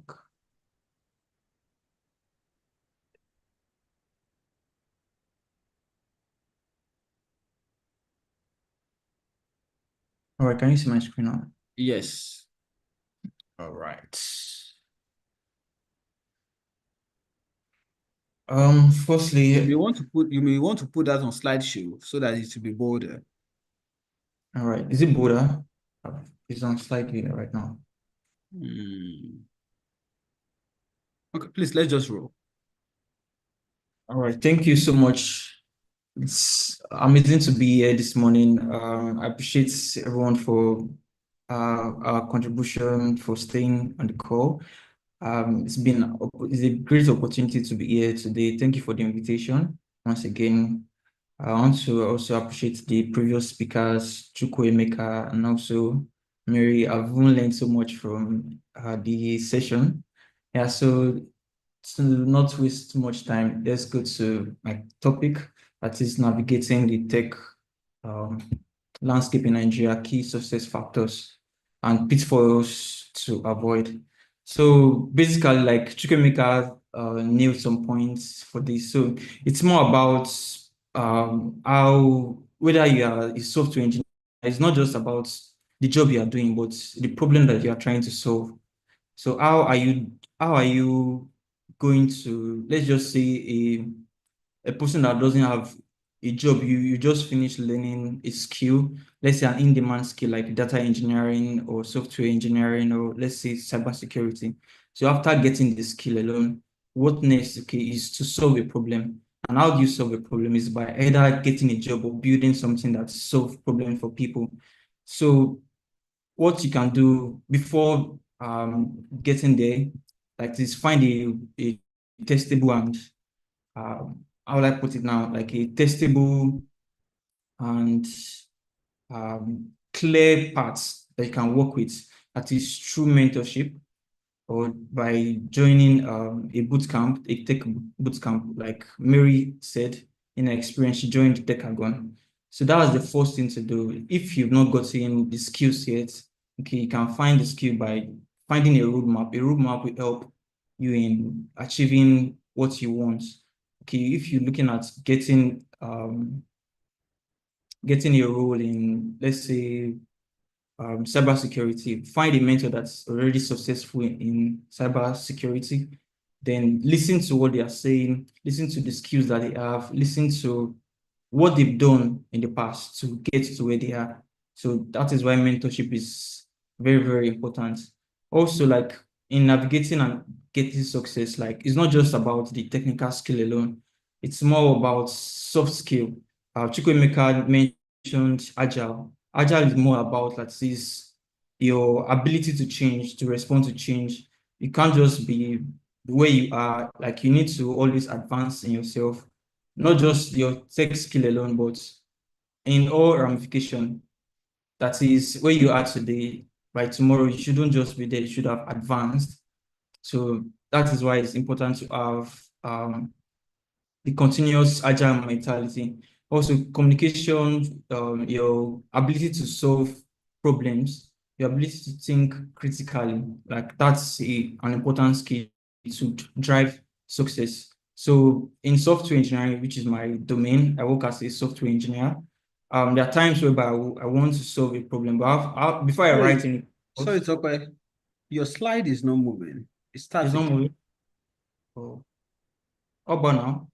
All right, can you see my screen now? Yes. All right. Firstly, You may want to put that on slideshow so that it will be bolder. all right, is it bolder? It's on slide here right now. Okay, please, let's just roll. All right, thank you so much. It's amazing to be here this morning. I appreciate everyone for our contribution, for staying on the call. It's a great opportunity to be here today. Thank you for the invitation once again. I want to also appreciate the previous speakers, Chukwuemeka and also Mary. I've even learned so much from the session. Yeah, so to not waste too much time, let's go to my topic, that is navigating the tech um, landscape in Nigeria, key success factors and pitfalls to avoid. So basically, like Chukwemeka nailed some points for this. So it's more about how, whether you are a software engineer, it's not just about the job you are doing, but the problem that you are trying to solve. So how are you going to, let's just say a person that doesn't have a job, you just finished learning a skill, let's say an in-demand skill like data engineering or software engineering, or let's say cybersecurity. So after getting the skill alone, what next, okay, is to solve a problem. And how do you solve a problem is by either getting a job or building something that solves problem for people. So what you can do before getting there, like is find a testable and how will I put it now, like a testable and clear paths that you can work with. That is through mentorship or by joining a boot camp, a tech boot camp, like Mary said in her experience, she joined Decagon. So that was the first thing to do. If you've not gotten the skills yet, okay, you can find the skill by finding a roadmap. A roadmap will help you in achieving what you want. Okay, if you're looking at getting a role in, let's say, cybersecurity, find a mentor that's already successful in cybersecurity, then listen to what they are saying, listen to the skills that they have, listen to what they've done in the past to get to where they are. So that is why mentorship is very, very important. Also, like in navigating and getting success, like it's not just about the technical skill alone. It's more about soft skill. Chukwemeka mentioned agile. Agile is more about, let's say, your ability to change, to respond to change. You can't just be where you are. Like you need to always advance in yourself, not just your tech skill alone, but in all ramification. That is where you are today. By tomorrow, you shouldn't just be there. You should have advanced. So that is why it's important to have the continuous agile mentality. Also, communication, your ability to solve problems, your ability to think critically, like that's an important skill to drive success. So in software engineering, which is my domain, I work as a software engineer. There are times whereby I want to solve a problem, but before I write any code, Sorry, Tope, your slide is not moving. It's static. it's not moving. Oh, how about now?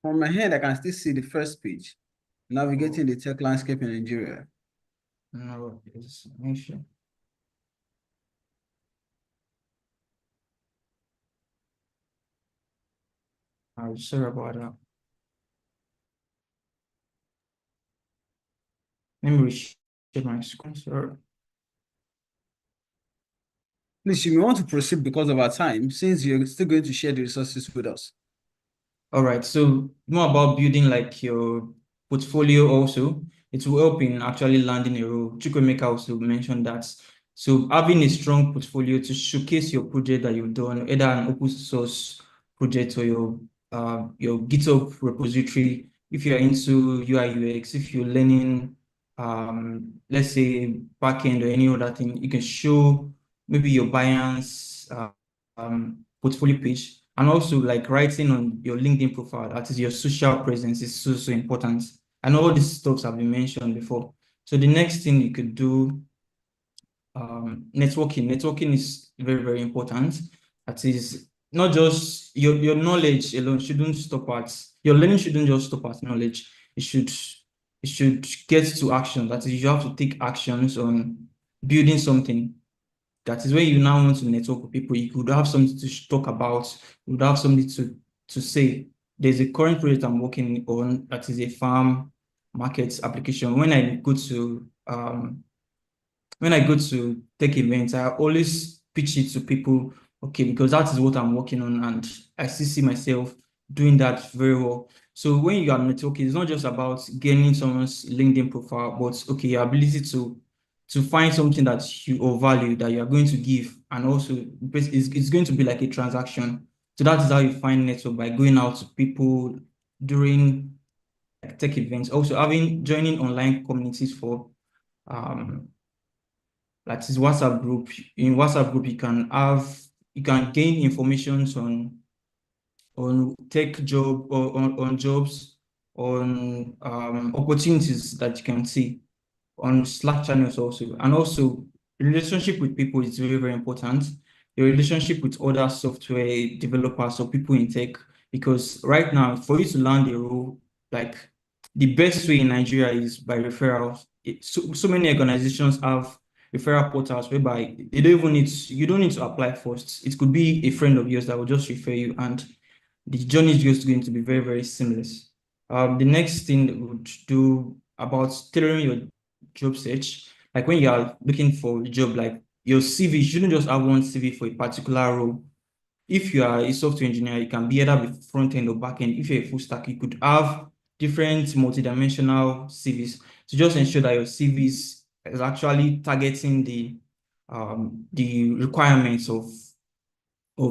From my head, I can still see the first page, navigating the tech landscape in Nigeria. No, it's an issue. I'm sorry about that. Let me share my screen, sorry. Please, you may want to proceed because of our time, since you're still going to share the resources with us. All right, so more about building like your portfolio also. It will help in actually landing a role. Chukwemeka also mentioned that. So having a strong portfolio to showcase your project that you've done, either an open source project or your GitHub repository. If you're into UI UX, if you're learning, let's say backend or any other thing, you can show maybe your Binance portfolio page. And also like writing on your LinkedIn profile, that is your social presence, is so important. And all these stuff have been mentioned before. So the next thing you could do, networking. Networking is very, very important. That is not just your knowledge alone shouldn't stop at your learning shouldn't just stop at knowledge. It should get to action. That is, you have to take actions on building something. That is when you now want to network with people. You could have something to talk about. You would have something to say. There's a current project I'm working on that is a farm market application. When I go to tech events, I always pitch it to people, okay, because that is what I'm working on, and I still see myself doing that very well. So when you are networking, it's not just about gaining someone's LinkedIn profile, but okay, your ability to find something that you value that you are going to give, and also it's going to be like a transaction. So that is how you find network, by going out to people during tech events, also joining online communities for that is WhatsApp group. In WhatsApp group, you can gain information on tech job or on jobs, on opportunities that you can see on Slack channels also. And also, relationship with people is very, very important. Your relationship with other software developers or people in tech, because right now, for you to land a role, like the best way in Nigeria is by referrals. So many organizations have referral portals whereby you don't need to apply first. It could be a friend of yours that will just refer you, and the journey is just going to be very, very seamless. The next thing that we would do about tailoring your job search, like when you are looking for a job, like your CV, you shouldn't just have one CV for a particular role. If you are a software engineer, you can be either front end or back end. If you're a full stack, you could have different multidimensional CVs to just ensure that your CVs is actually targeting the requirements of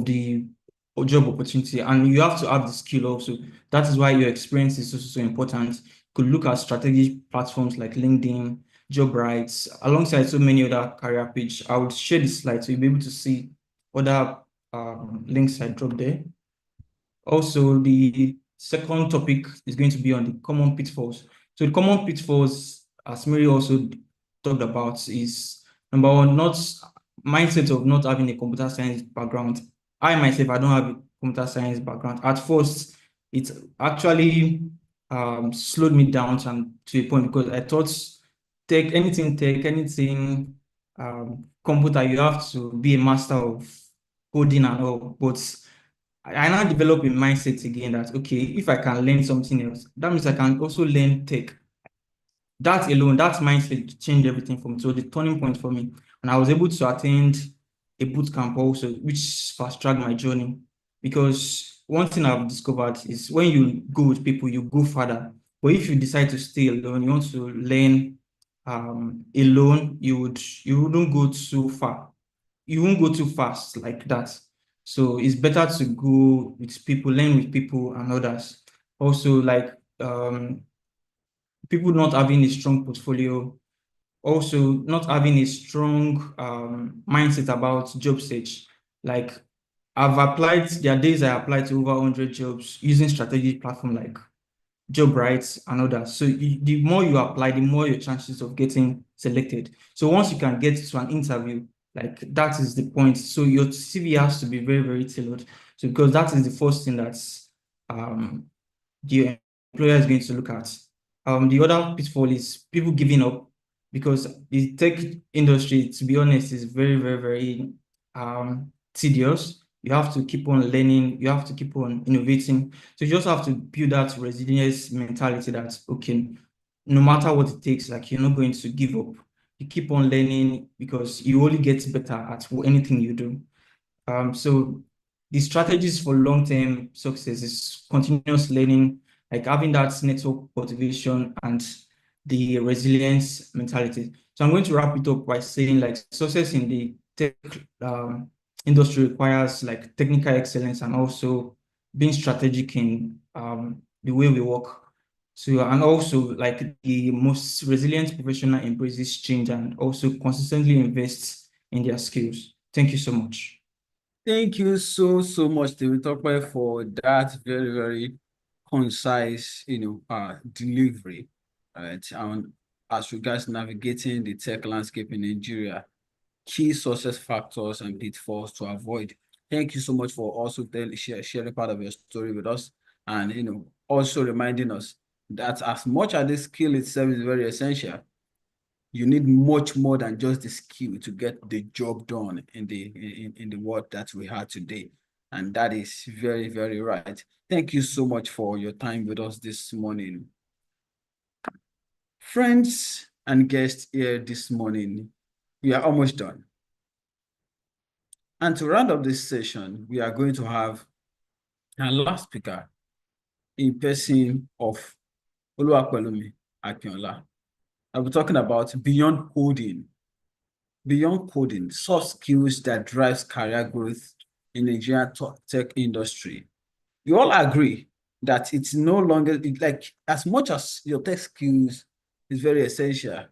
the job opportunity, and you have to have the skill also. That is why your experience is so important. You could look at strategic platforms like LinkedIn, job rights, alongside so many other career page. I would share this slide so you'll be able to see other links I dropped there. Also, the second topic is going to be on the common pitfalls. So the common pitfalls, as Mary also talked about, is number one, not mindset of not having a computer science background. I myself, I don't have a computer science background. At first, it actually slowed me down to a point, because I thought anything computer, you have to be a master of coding and all. But I now develop a mindset again that, okay, if I can learn something else, that means I can also learn tech. That alone, that mindset changed everything for me. So the turning point for me, and I was able to attend a boot camp also, which fast-tracked my journey. Because one thing I've discovered is when you go with people, you go further. But if you decide to stay alone, you want to learn alone, you wouldn't go too far. You won't go too fast like that. So it's better to go with people, learn with people and others. Also, like people not having a strong portfolio, also not having a strong mindset about job search. Like there are days I applied to over 100 jobs using strategic platform like job rights and others. So the more you apply, the more your chances of getting selected. So once you can get to an interview, like that is the point. So your CV has to be very, very tailored. So because that is the first thing that's the employer is going to look at. The other pitfall is people giving up, because the tech industry, to be honest, is very, very, very tedious. You have to keep on learning. You have to keep on innovating. So you just have to build that resilience mentality that, okay, no matter what it takes, like you're not going to give up. You keep on learning, because you only get better at anything you do. So the strategies for long-term success is continuous learning, like having that network motivation and the resilience mentality. So I'm going to wrap it up by saying, like, success in the tech industry requires like technical excellence, and also being strategic in the way we work. So, and also like the most resilient professional embraces change and also consistently invests in their skills. Thank you so much. Thank you so much, David Tokwe, for that very concise, delivery. Right. as regards navigating the tech landscape in Nigeria, key success factors and pitfalls to avoid. Thank you so much for also sharing part of your story with us, and also reminding us that as much as this skill itself is very essential, you need much more than just the skill to get the job done in the world that we have today. And that is very, very right. Thank you so much for your time with us this morning. Friends and guests here this morning, we are almost done. And to round up this session, we are going to have our last speaker in person of Oluwapelumi Akinola. I'll be talking about beyond coding, soft skills that drives career growth in the Nigerian tech industry. You all agree that it's no longer like, as much as your tech skills is very essential,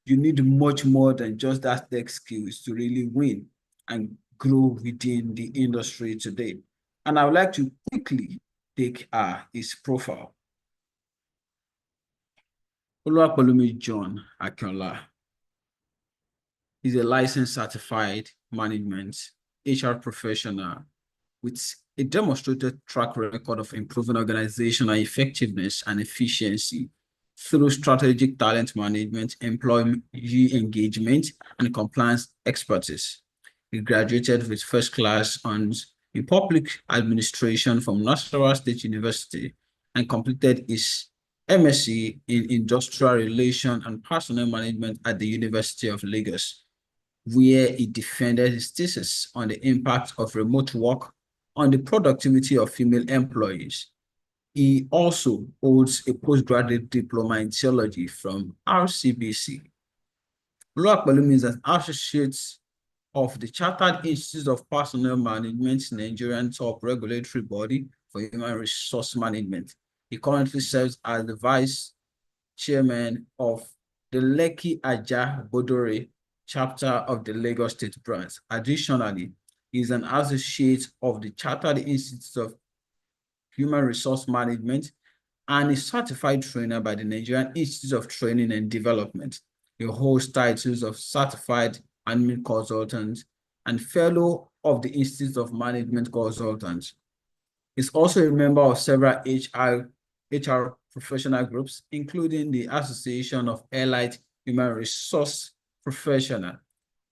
you need much more than just that tech skills to really win and grow within the industry today. And I would like to quickly take his profile. Oluwapelumi John Akinola is a licensed certified management HR professional with a demonstrated track record of improving organizational effectiveness and efficiency through strategic talent management, employee engagement, and compliance expertise. He graduated with first class honors in public administration from Nasarawa State University and completed his MSc in Industrial Relations and Personnel Management at the University of Lagos, where he defended his thesis on the impact of remote work on the productivity of female employees. He also holds a postgraduate diploma in theology from RCBC. Oluwapelumi is an associate of the Chartered Institute of Personnel Management, Nigerian top regulatory body for human resource management. He currently serves as the vice chairman of the Lekki Aja Bodore chapter of the Lagos State branch. Additionally, he is an associate of the Chartered Institute of Human Resource Management and a certified trainer by the Nigerian Institute of Training and Development. He holds titles of certified admin consultant and fellow of the Institute of Management Consultants. He's also a member of several HR professional groups, including the Association of Allied Human Resource Professional,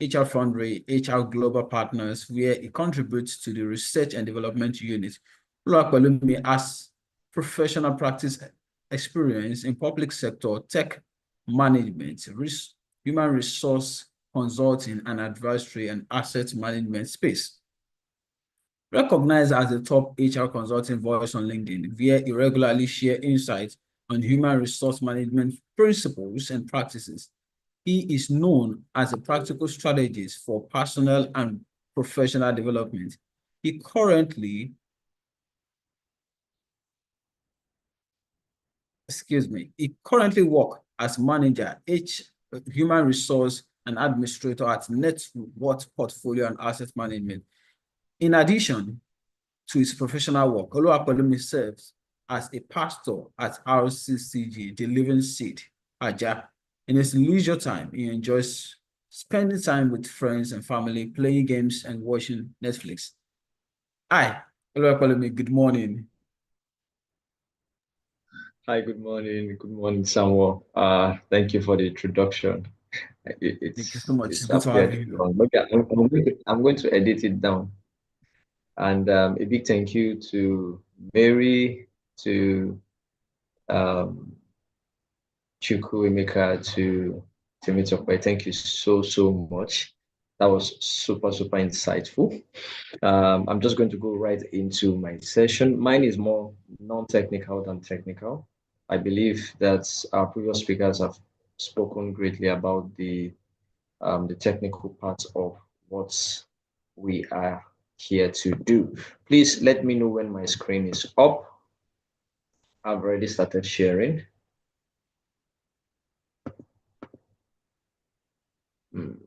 HR Foundry, HR Global Partners, where he contributes to the Research and Development Unit. Oluwapelumi has professional practice experience in public sector, tech management, human resource consulting, and advisory and asset management space. Recognized as a top HR consulting voice on LinkedIn, where he regularly shares insights on human resource management principles and practices. He is known as a practical strategist for personal and professional development. He currently works as manager, human resource and administrator at Net Worth Portfolio and Asset Management. In addition to his professional work, Oluwapelumi serves as a pastor at RCCG, the Living Seed, Aja. In his leisure time, he enjoys spending time with friends and family, playing games and watching Netflix. Hi, Oluwapelumi, good morning. Hi, good morning. Good morning, Samuel. Thank you for the introduction. Thank you so much. It's good to appeared have you. long. Okay, I'm going to edit it down. And a big thank you to Mary, to Chuku Emeka, to Temitope. Thank you so much. That was super insightful. I'm just going to go right into my session. Mine is more non-technical than technical. I believe that our previous speakers have spoken greatly about the technical parts of what we are here to do. Please let me know when my screen is up. I've already started sharing. Can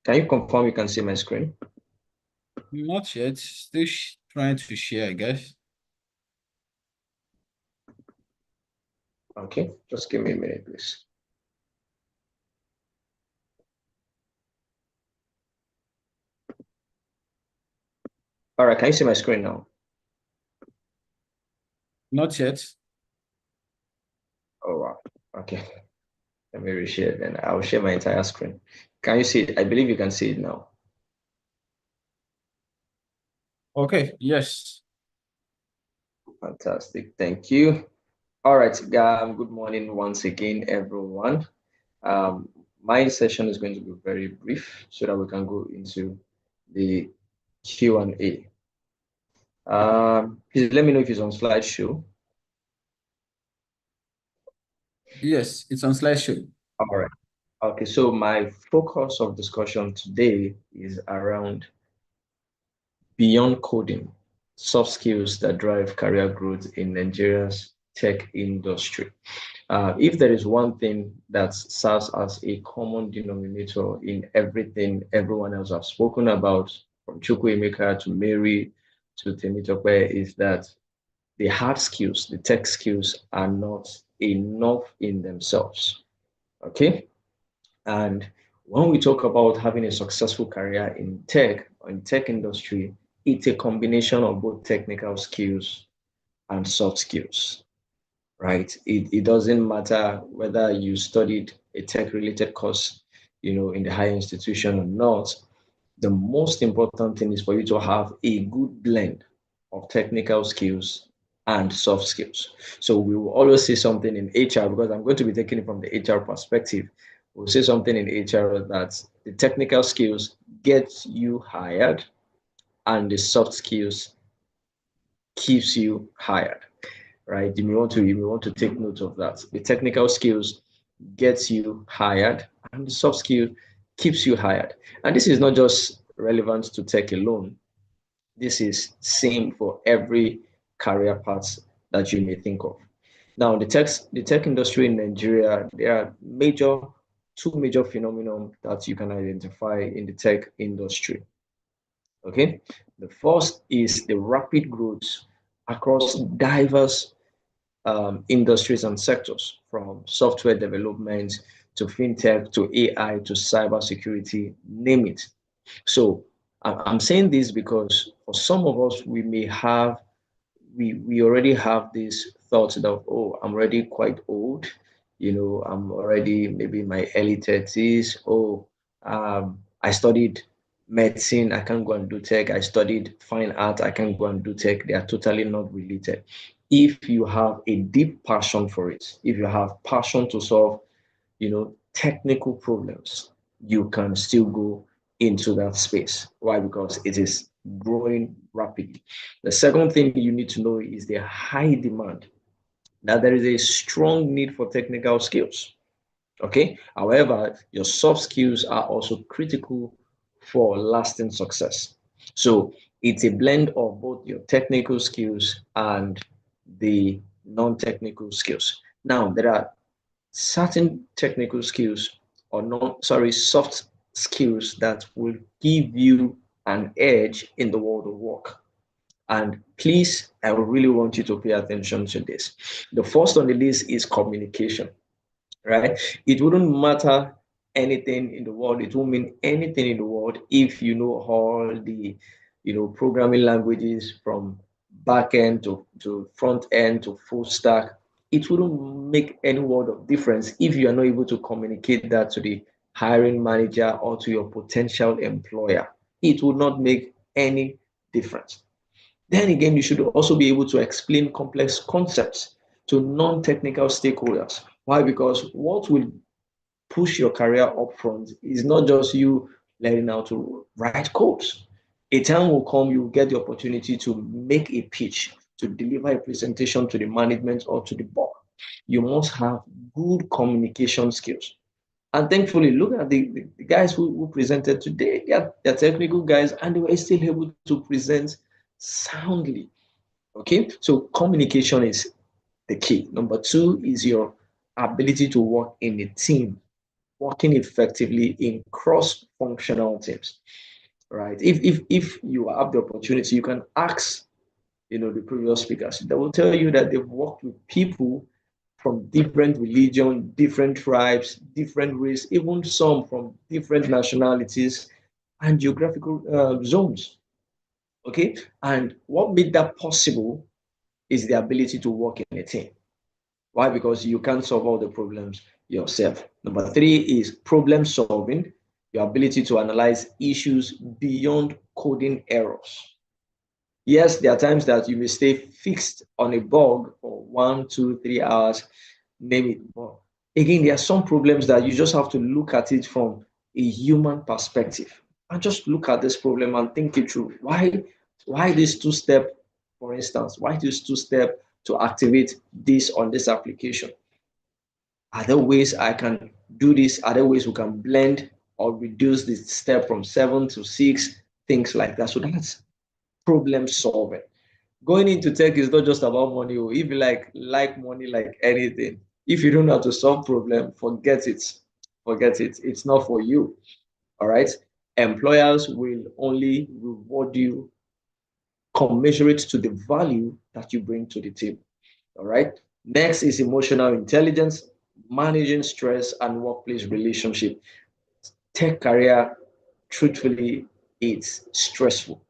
you confirm you can see my screen? Not yet. Still trying to share, I guess. Okay, just give me a minute, please. All right, can you see my screen now? Not yet. Oh, wow. Okay. Let me reshare then. I'll share my entire screen. Can you see it? I believe you can see it now. Okay, yes. Fantastic. Thank you. All right, good morning once again, everyone. My session is going to be very brief so that we can go into the Q&A. Please let me know if it's on slideshow. Yes, it's on slideshow. All right. Okay, so my focus of discussion today is around beyond coding, soft skills that drive career growth in Nigeria's tech industry. If there is one thing that serves as a common denominator in everything everyone else have spoken about, from Chukwuemeka to Mary to Temitope, is that the hard skills, the tech skills are not enough in themselves. Okay. And when we talk about having a successful career in tech or in tech industry, it's a combination of both technical skills and soft skills, right? It doesn't matter whether you studied a tech related course, in the higher institution or not. The most important thing is for you to have a good blend of technical skills and soft skills. So we will always say something in HR, because I'm going to be taking it from the HR perspective. We'll say something in HR that the technical skills get you hired and the soft skills keeps you hired, right? You may want to take note of that. The technical skills gets you hired and the soft skill keeps you hired. And this is not just relevant to tech alone. This is same for every career path that you may think of. Now, the tech industry in Nigeria, there are two major phenomena that you can identify in the tech industry. Okay, the first is the rapid growth across diverse industries and sectors, from software development to fintech to AI to cybersecurity, name it. So I'm saying this because for some of us, we already have this thought that, oh, I'm already quite old, I'm already maybe in my early 30s. Oh, I studied medicine, I can't go and do tech. I studied fine art, I can't go and do tech. They are totally not related. If you have a deep passion for it, if you have passion to solve, technical problems, you can still go into that space. Why? Because it is growing rapidly. The second thing you need to know is the high demand, that there is a strong need for technical skills. Okay. However, your soft skills are also critical for lasting success. So it's a blend of both your technical skills and the non-technical skills. Now, there are certain technical skills or non sorry soft skills that will give you an edge in the world of work. And please, I really want you to pay attention to this. The first on the list is communication, right? It wouldn't matter anything in the world, it won't mean anything in the world if you know all the programming languages, from back end to front end to full stack. It wouldn't make any world of difference if you are not able to communicate that to the hiring manager or to your potential employer. It would not make any difference. Then again, you should also be able to explain complex concepts to non-technical stakeholders. Why? Because what will push your career up front is not just you learning how to write codes. A time will come, you will get the opportunity to make a pitch, to deliver a presentation to the management or to the board. You must have good communication skills. And thankfully, look at the guys who presented today. They're technical guys and they were still able to present soundly. Okay, so communication is the key. Number two is your ability to work in a team, working effectively in cross-functional teams, right? If you have the opportunity, you can ask, the previous speakers. They will tell you that they've worked with people from different religion, different tribes, different race, even some from different nationalities and geographical zones. Okay, and what made that possible is the ability to work in a team. Why? Because you can't solve all the problems yourself. Number three is problem solving, your ability to analyze issues beyond coding errors. Yes, there are times that you may stay fixed on a bug for 1, 2, 3 hours, name it. But again, there are some problems that you just have to look at it from a human perspective and just look at this problem and think it through. Why this two-step, for instance? Why this two-step to activate this on this application? Are there ways I can do this? Are there ways we can blend or reduce this step from 7 to 6? Things like that. So that's problem solving. Going into tech is not just about money. If you like money like anything, if you don't know how to solve problem, forget it. Forget it. It's not for you. All right. Employers will only reward you commensurate to the value that you bring to the table. All right. Next is emotional intelligence, managing stress and workplace relationship. Tech career, truthfully, it's stressful.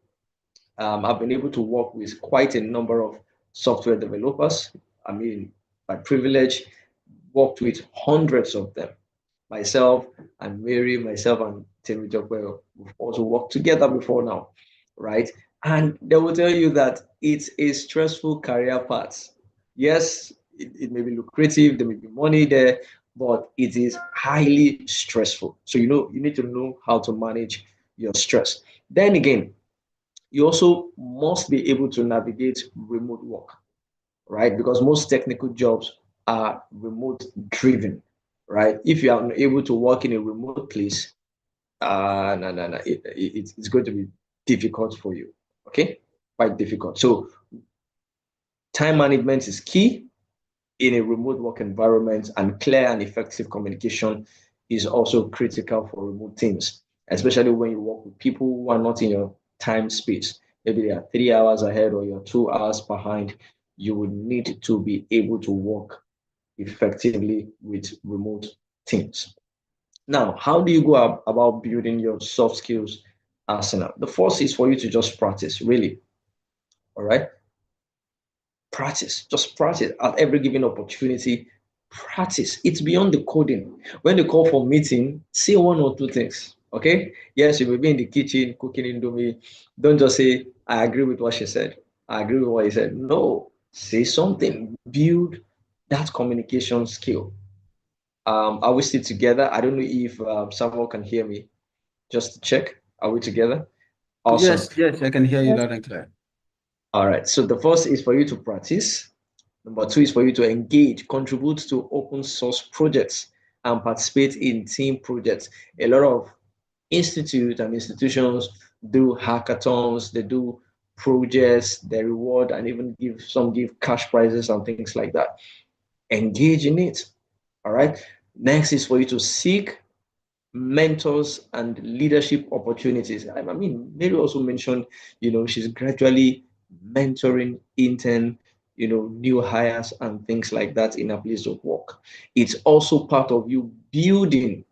I've been able to work with quite a number of software developers. I mean, by privilege, worked with hundreds of them. Myself and Mary, myself and Timmy Jockwell, we've also worked together before now, right? And they will tell you that it's a stressful career path. Yes, it may be lucrative, there may be money there, but it is highly stressful. So you need to know how to manage your stress. Then again, you also must be able to navigate remote work, right? Because most technical jobs are remote driven, right? If you are able to work in a remote place, no, it's going to be difficult for you, okay? Quite difficult. So time management is key in a remote work environment, and clear and effective communication is also critical for remote teams, especially when you work with people who are not in your time space. Maybe they are 3 hours ahead or you're 2 hours behind. You would need to be able to work effectively with remote teams. Now, how do you go about building your soft skills arsenal? The first is for you to just practice, really. All right. Practice, just practice at every given opportunity. Practice. It's beyond the coding. When they call for meeting, say one or two things. Okay. Yes, you will be in the kitchen cooking indomie. Don't just say, I agree with what she said. I agree with what he said. No, say something. Build that communication skill. Are we still together? I don't know if someone can hear me. Just to check. Are we together? Awesome. Yes, I can hear you Yes. loud and clear. All right. So the first is for you to practice. Number two is for you to engage, contribute to open source projects, and participate in team projects. A lot of institutes and institutions do hackathons, they do projects, they reward and even give cash prizes and things like that. Engage in it. All right. Next is for you to seek mentors and leadership opportunities. I mean, Mary also mentioned, she's gradually mentoring intern, new hires and things like that in a place of work. It's also part of you building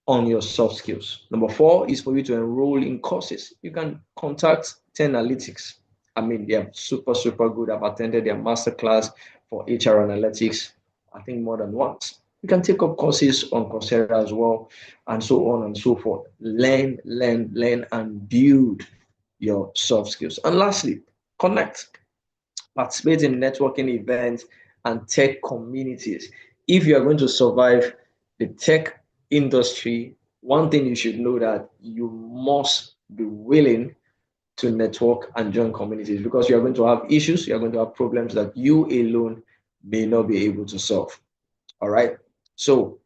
on your soft skills. Number four is for you to enroll in courses. You can contact 10 Analytics. I mean, they are super, super good. I've attended their masterclass for HR analytics, I think more than once. You can take up courses on Coursera as well, and so on and so forth. Learn, and build your soft skills. And lastly, connect. Participate in networking events and tech communities. If you are going to survive the tech industry, one thing you should know that you must be willing to network and join communities, because you are going to have issues, you are going to have problems that you alone may not be able to solve. All right. So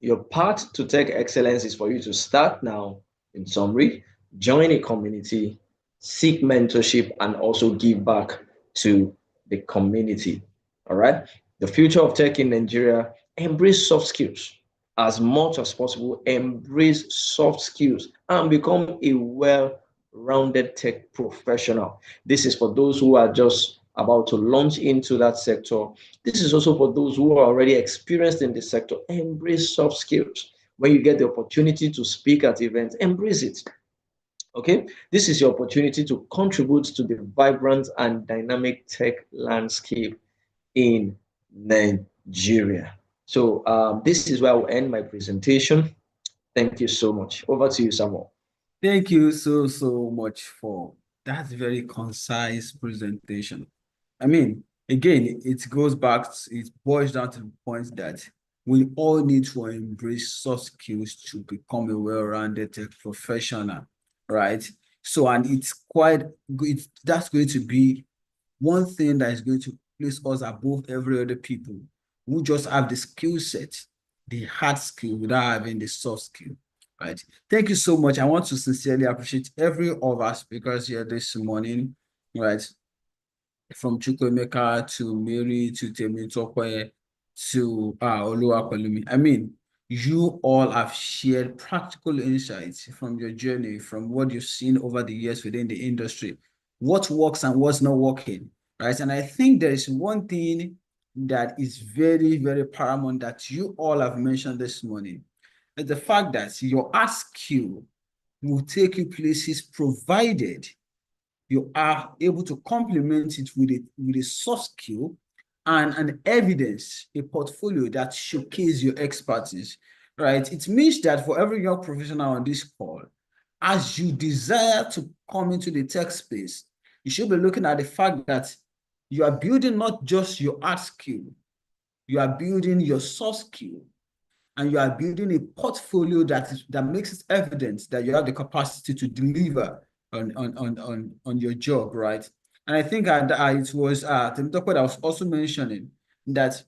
your path to tech excellence is for you to start now. In summary, join a community, seek mentorship, and also give back to the community. All right. The future of tech in Nigeria: embrace soft skills as much as possible, embrace soft skills and become a well rounded tech professional. This is for those who are just about to launch into that sector. This is also for those who are already experienced in the sector. Embrace soft skills. When you get the opportunity to speak at events, embrace it. Okay, this is your opportunity to contribute to the vibrant and dynamic tech landscape in Nigeria. So this is where I will end my presentation. Thank you so much. Over to you, Samuel. Thank you so much for that very concise presentation. I mean, again, it goes back, it boils down to the point that we all need to embrace soft skills to become a well-rounded tech professional, right? So, and it's quite good. That's going to be one thing that is going to place us above every other people who just have the skill set, the hard skill without having the soft skill, right? Thank you so much. I want to sincerely appreciate every of our speakers here this morning, right? From Chukwemeka to Mary to Temitope to Oluwapelumi. I mean, you all have shared practical insights from your journey, from what you've seen over the years within the industry, what works and what's not working, right? And I think there is one thing that is very paramount that you all have mentioned this morning, is the fact that your art skill will take you places provided you are able to complement it with a soft skill and an evidence, a portfolio that showcases your expertise, right? It means that for every young professional on this call, as you desire to come into the tech space, you should be looking at the fact that you are building not just your art skill, you are building your soft skill, and you are building a portfolio that makes it evident that you have the capacity to deliver on your job, right? And I think it was Temitope that was also mentioning that,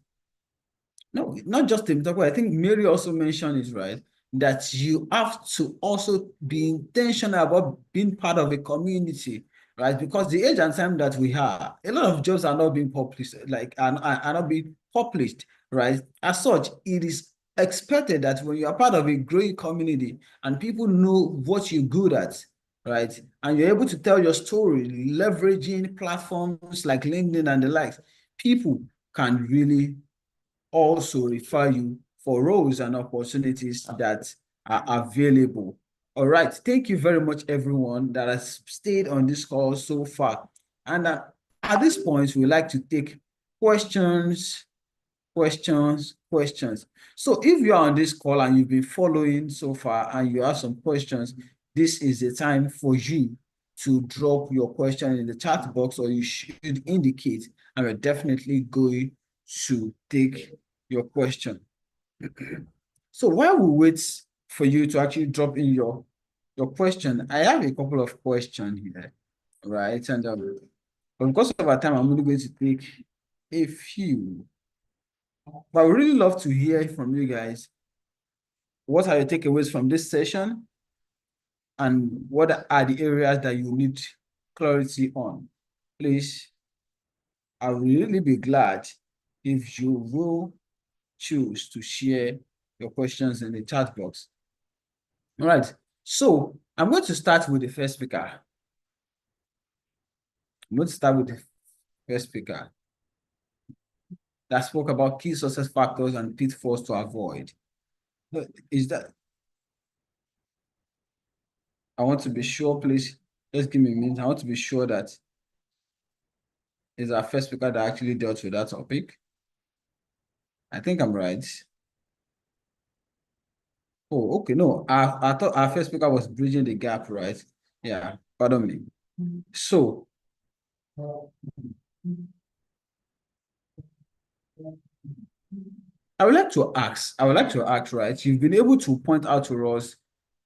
no, not just Temitope, I think Mary also mentioned it, right? That you have to also be intentional about being part of a community, right? Because the age and time that we have, a lot of jobs are not being published, like are not being published, right? As such, it is expected that when you are part of a growing community and people know what you're good at, right, and you're able to tell your story, leveraging platforms like LinkedIn and the likes, people can really also refer you for roles and opportunities that are available. All right. Thank you very much, everyone that has stayed on this call so far. And at this point, we like to take questions. So if you are on this call and you've been following so far and you have some questions, this is the time for you to drop your question in the chat box, or you should indicate, and we're definitely going to take your question. So while we wait for you to actually drop in your question, I have a couple of questions here, right? And because of our time, I'm only going to take a few. But I would really love to hear from you guys. What are your takeaways from this session? And what are the areas that you need clarity on? Please, I will really be glad if you will choose to share your questions in the chat box. All right, so I'm going to start with the first speaker. That spoke about key success factors and pitfalls to avoid. Is that? I want to be sure, please, just give me a minute. I want to be sure that is our first speaker that actually dealt with that topic. I think I'm right. Oh, okay. No, I thought our first speaker was bridging the gap, right? Yeah, pardon me. So, I would like to ask, right? You've been able to point out to us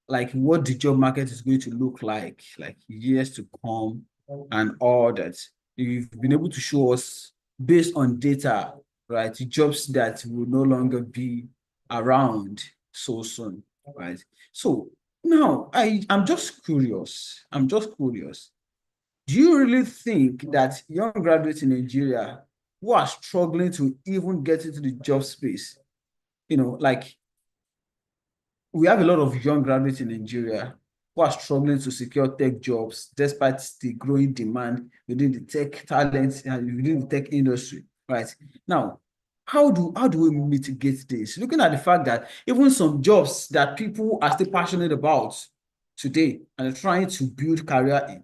like what the job market is going to look like years to come and all that. You've been able to show us based on data, right? Jobs that will no longer be around so soon, right? So now I'm just curious. Do you really think that young graduates in Nigeria who are struggling to even get into the job space, like we have a lot of young graduates in Nigeria who are struggling to secure tech jobs despite the growing demand within the tech talent and within the tech industry, right? Now, how do we mitigate this? Looking at the fact that even some jobs that people are still passionate about today and are trying to build career in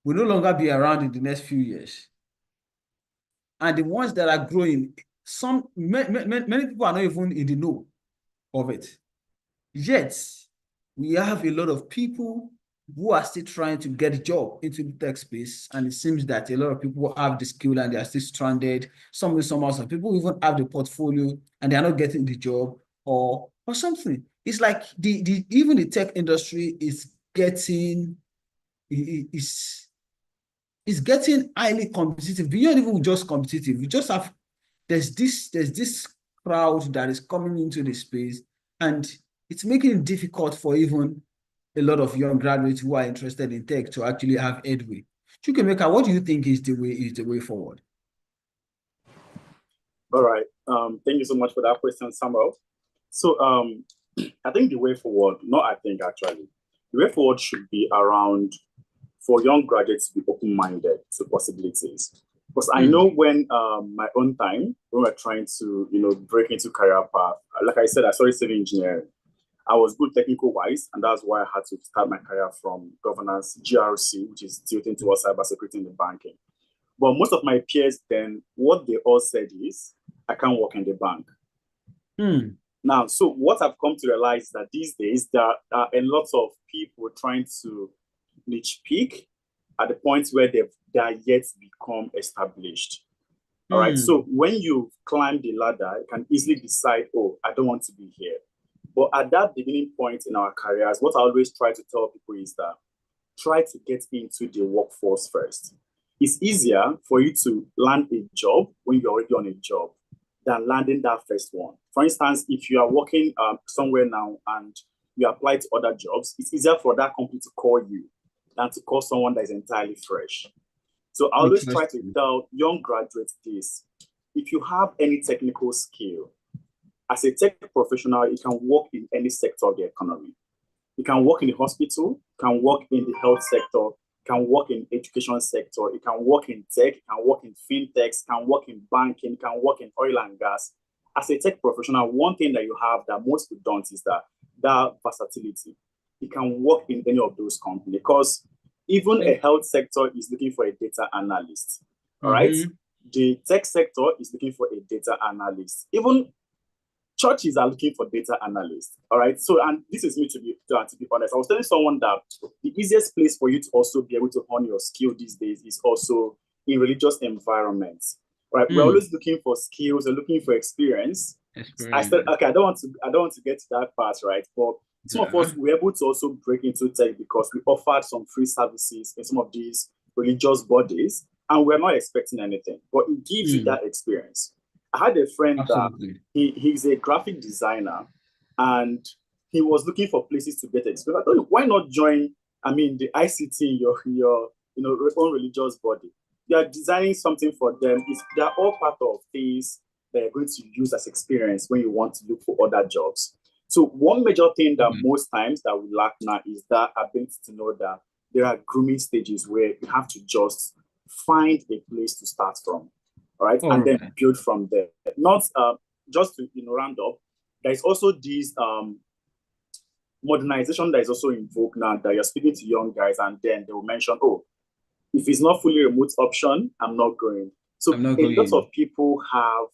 will no longer be around in the next few years. And the ones that are growing, many people are not even in the know of it. Yet, we have a lot of people who are still trying to get a job into the tech space, and it seems that a lot of people have the skill and they are still stranded. Some people even have the portfolio and they are not getting the job or something. It's like even the tech industry is getting getting highly competitive, beyond even just competitive. We just have there's this crowd that is coming into the space, and it's making it difficult for even a lot of young graduates who are interested in tech to actually have headway. Chukwemeka, what do you think is the way forward? All right. Thank you so much for that question, Samuel. So I think the way forward, the way forward should be around for young graduates to be open-minded to possibilities. Because I know when my own time, when we're trying to, break into career path, like I said, I started civil engineering. I was good technical-wise, and that's why I had to start my career from governance, GRC, which is tilting towards cybersecurity in the banking. But most of my peers then, what they all said is, I can't work in the bank. Now, so what I've come to realize is that these days, there are a lot of people trying to niche peak at the point where they are yet to become established. All right. So when you climb the ladder, you can easily decide, oh, I don't want to be here. But at that beginning point in our careers, what I always try to tell people is that try to get into the workforce first. It's easier for you to land a job when you're already on a job than landing that first one. For instance, if you are working somewhere now and you apply to other jobs, it's easier for that company to call you than to call someone that is entirely fresh. So I always try to tell young graduates this: if you have any technical skill, as a tech professional, you can work in any sector of the economy. You can work in the hospital, you can work in the health sector, you can work in education sector, you can work in tech, you can work in fintechs, you can work in banking, you can work in oil and gas. As a tech professional, one thing that you have that most people don't is that versatility. You can work in any of those companies, because even a health sector is looking for a data analyst. All right. The tech sector is looking for a data analyst. Even churches are looking for data analysts. All right. So, and this is me to be honest. I was telling someone that the easiest place for you to also be able to hone your skill these days is also in religious environments. Right. We're always looking for skills and looking for experience. I said, okay, I don't want to get to that part, right? But some of us were able to also break into tech because we offered some free services in some of these religious bodies, and we're not expecting anything, but it gives you that experience. I had a friend that he's a graphic designer, and he was looking for places to get experience. I thought, why not join? The ICT in your own religious body. You are designing something for them. They are all part of things that you're going to use as experience when you want to look for other jobs. So one major thing that most times that we lack now is that ability to know that there are grooming stages where you have to just find a place to start from, all right, and then build from there. Not just to round up. There is also this modernization that is also in vogue now, that you're speaking to young guys and then they will mention, oh, if it's not fully remote option, I'm not going. So a lot of people have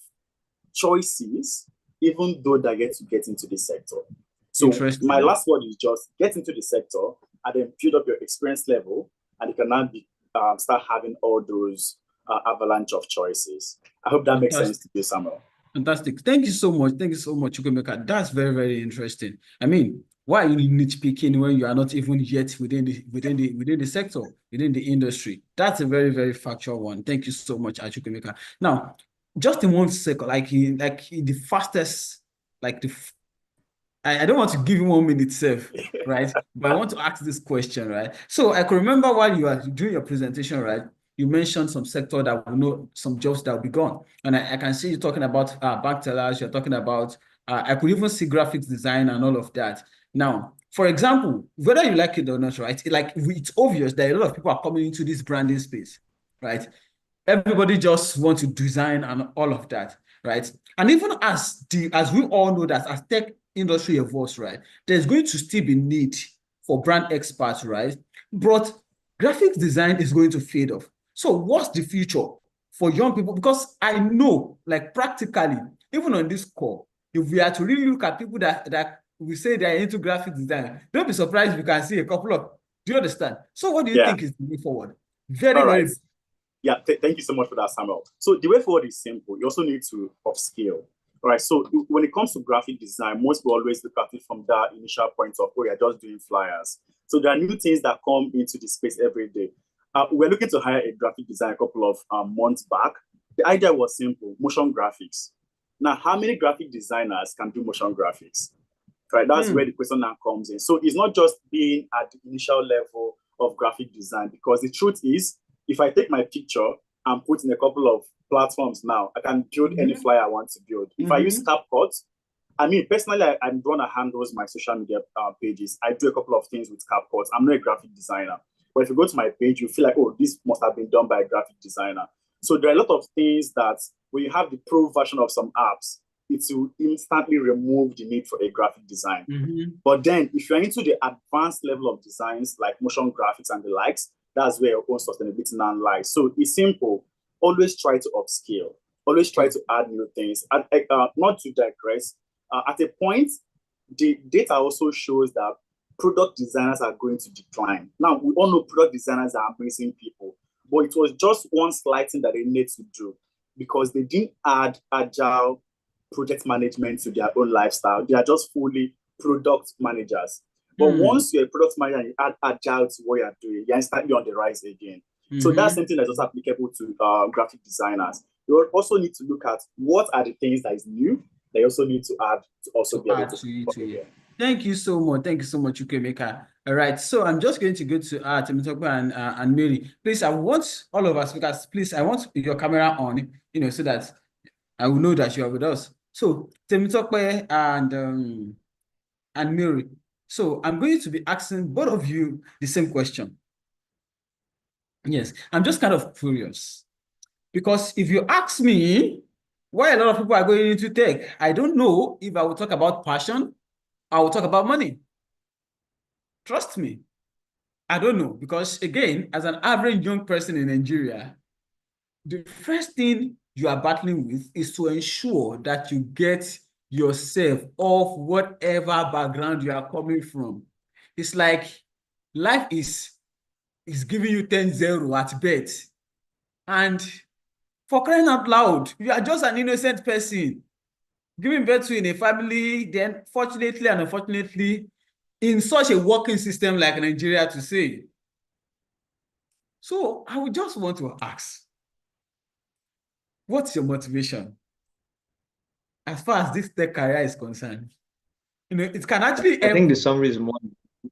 choices, even though they get to get into the sector. So my last word is just get into the sector and then build up your experience level, and you can now start having all those avalanche of choices. I hope that makes sense to you, Samuel. Fantastic. Thank you so much. Thank you so much, Chukwemeka. That's very, very interesting. Why are you nitpicking when you are not even yet within the sector, within the industry? That's a very, very factual one. Thank you so much, Chukwemeka. Now, just in 1 second, the fastest, I don't want to give you 1 minute, Seth, right? But I want to ask this question, right? So I can remember while you are doing your presentation, right? You mentioned some sector that will know some jobs that will be gone. And I can see you talking about bank tellers, you're talking about, I could even see graphics design and all of that. Now, For example, whether you like it or not, right? It's obvious that a lot of people are coming into this branding space, right? Everybody just wants to design and all of that, right? And even as we all know that as tech industry evolves, right, there's going to still be need for brand experts, right? But graphics design is going to fade off. So what's the future for young people? Because I know, like practically, even on this call, if we are to really look at people that we say they're into graphic design, don't be surprised if you can see a couple of, do you understand? So what do you think is the way forward? Very, All right. very. Yeah, thank you so much for that, Samuel. So the way forward is simple. You also need to upskill. All right. So when it comes to graphic design, most people always look at it from that initial point of, oh, you're just doing flyers. So there are new things that come into the space every day. We're looking to hire a graphic designer a couple of months back. The idea was simple: motion graphics. Now, how many graphic designers can do motion graphics? Right. That's where the question now comes in. So it's not just being at the initial level of graphic design, because the truth is, if I take my picture and put in a couple of platforms now, I can build any flyer I want to build. If I use CapCut, I mean, personally, I'm the one that handles my social media pages. I do a couple of things with CapCut. I'm not a graphic designer. But if you go to my page, you feel like, oh, this must have been done by a graphic designer. So there are a lot of things that when you have the pro version of some apps, it will instantly remove the need for a graphic design. But then if you're into the advanced level of designs like motion graphics and the likes, that's where your own sustainability now lies. So it's simple. Always try to upscale. Always try to add new things. And, not to digress, at a point, the data also shows that product designers are going to decline. Now, we all know product designers are amazing people, but it was just one slight thing that they need to do because they didn't add agile project management to their own lifestyle. They are just fully product managers. But once you're a product manager and you add agile to what you're doing, you're instantly on the rise again. So that's something that's also applicable to graphic designers. You also need to look at what are the things that is new that you also need to add to also be able to it. Thank you so much. Thank you so much, Ukemeka. All right. So I'm just going to go to Temitope and Mary. Please, I want all of us, because please, I want your camera on, so that I will know that you are with us. So Temitope and Mary. So I'm going to be asking both of you the same question. Yes, I'm just kind of curious. Because if you ask me why a lot of people are going into tech, I don't know if I will talk about passion, I will talk about money. Trust me, I don't know. Because again, as an average young person in Nigeria, the first thing you are battling with is to ensure that you get yourself off whatever background you are coming from. It's like life is giving you 10-0 at birth. And for crying out loud, you are just an innocent person giving birth to in a family, then fortunately and unfortunately, in such a working system like Nigeria to say. So I would just want to ask, what's your motivation as far as this tech career is concerned? It can actually. I think the summary is more.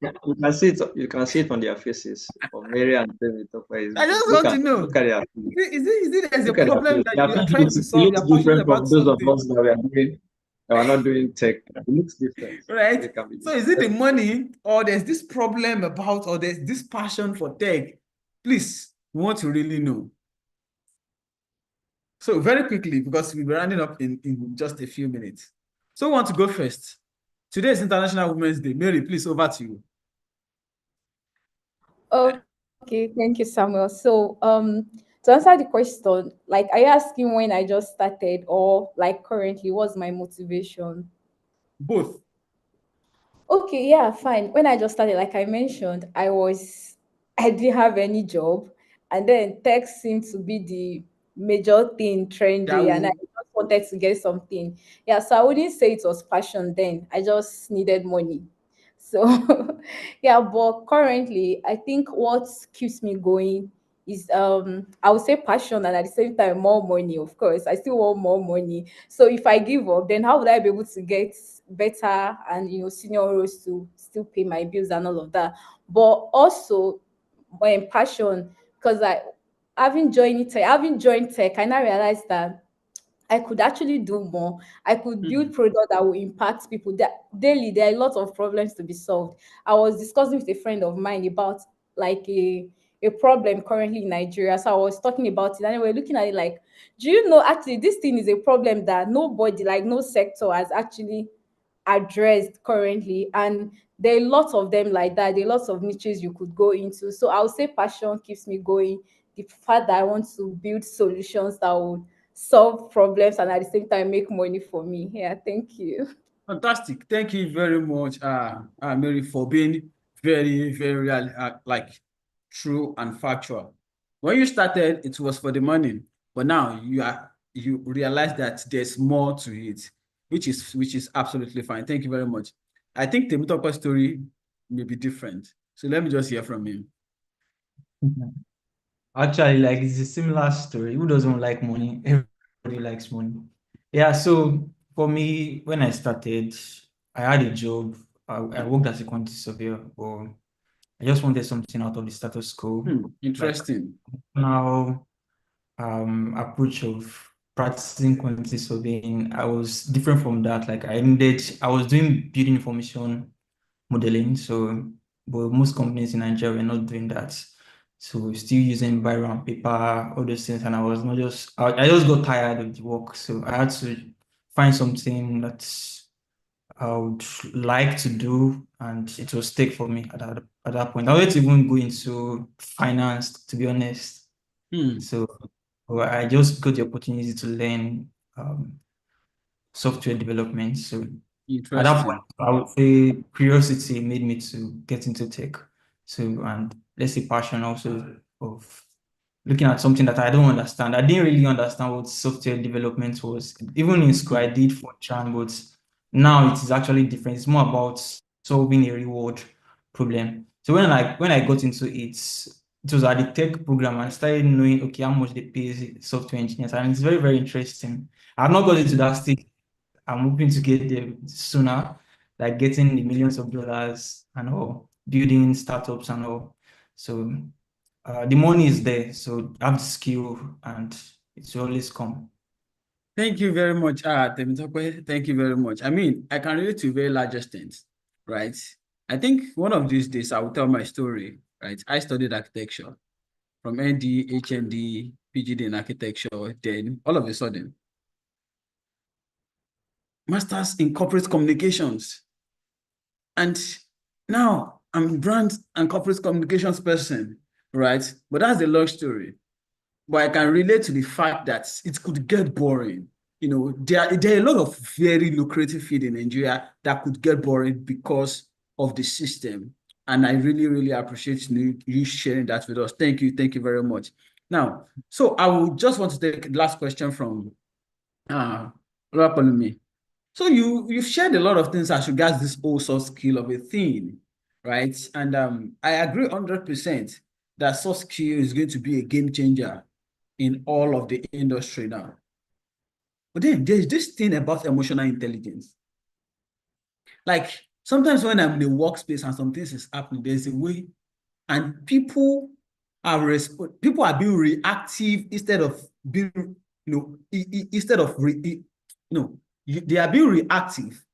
You can see it. You can see it on their faces. For Mary and Temitope, I just want to know. Look at their face. Is it there's a problem that you are trying to solve? It You're looks passionate different about from those something. of us that we are doing. That are not doing tech. It looks different. Right. So is it the money, or there's this problem about, or there's this passion for tech? Please, we want to really know. So very quickly, because we'll be rounding up in just a few minutes. So I want to go first. Today is International Women's Day. Mary, please, over to you. Okay, thank you, Samuel. So, to answer the question, like, are you asking when I just started, or like currently, what's my motivation? Both. Okay, yeah, fine. When I just started, like I mentioned, I didn't have any job, and then tech seemed to be the major thing trendy, and I just wanted to get something. Yeah, so I wouldn't say it was passion then. I just needed money. So, yeah, but currently, I think what keeps me going is I would say passion, and at the same time more money. Of course, I still want more money. So if I give up, then how would I be able to get better and senior roles to still pay my bills and all of that? But also my passion, because having joined tech, I now realized that I could actually do more. I could build products that will impact people. That daily, there are a lot of problems to be solved. I was discussing with a friend of mine about like a problem currently in Nigeria. So I was talking about it and we we're looking at it like, do you know actually this thing is a problem that nobody, like no sector has actually addressed currently. And there are lots of them like that. There are lots of niches you could go into. So I would say passion keeps me going. The fact that I want to build solutions that would solve problems and at the same time make money for me. Yeah, thank you. Fantastic. Thank you very much, Mary, for being very, very like true and factual. When you started, it was for the money, but now you realize that there's more to it, which is absolutely fine. Thank you very much. I think the Temitope's story may be different. So let me just hear from him. Actually, like it's a similar story. Who doesn't like money? Everybody likes money. Yeah, so for me, when I started, I had a job. I worked as a quantity surveyor, but I just wanted something out of the status quo. Interesting. Like now, approach of practicing quantity surveying, I was different from that. Like I was doing building information modeling. So, but most companies in Nigeria were not doing that. So we're still using biro and paper, all those things. And I was not just, I just got tired of the work. So I had to find something that I would like to do. And it was stake for me at that point. I wanted to even go into finance, to be honest. So I just got the opportunity to learn software development. So at that point, I would say curiosity made me to get into tech. So, and let's say passion also of looking at something that I don't understand. I didn't really understand what software development was. Even in school, I did Fortran, but now it is actually different. It's more about solving a reward problem. So when I got into it, it was at the tech program. I started knowing, okay, how much they pay software engineers, and it's very, very interesting. I've not got into that stage. I'm hoping to get there sooner, like getting the millions of dollars and all, building startups and all. So the money is there, so I have the skill and it's always come. Thank you very much, Temitope. Thank you very much. I mean, I can relate to a very large extent, right? I think one of these days I will tell my story, right? I studied architecture from ND, HND, PGD in architecture. Then all of a sudden, masters in corporate communications. And now I'm brand and corporate communications person, right? But that's a long story. But I can relate to the fact that it could get boring. You know, there are a lot of very lucrative field in Nigeria that could get boring because of the system. And I really, really appreciate you sharing that with us. Thank you. Thank you very much. Now, so I would just want to take the last question from Rapalumi. So you've shared a lot of things as regards this whole soft skill of a thing, right? And I agree 100% that soft skill is going to be a game changer in all of the industry now. But then there's this thing about emotional intelligence. Like sometimes when I'm in a workspace and some things is happening, there's a way, and people are being reactive instead of being, instead of they are being reactive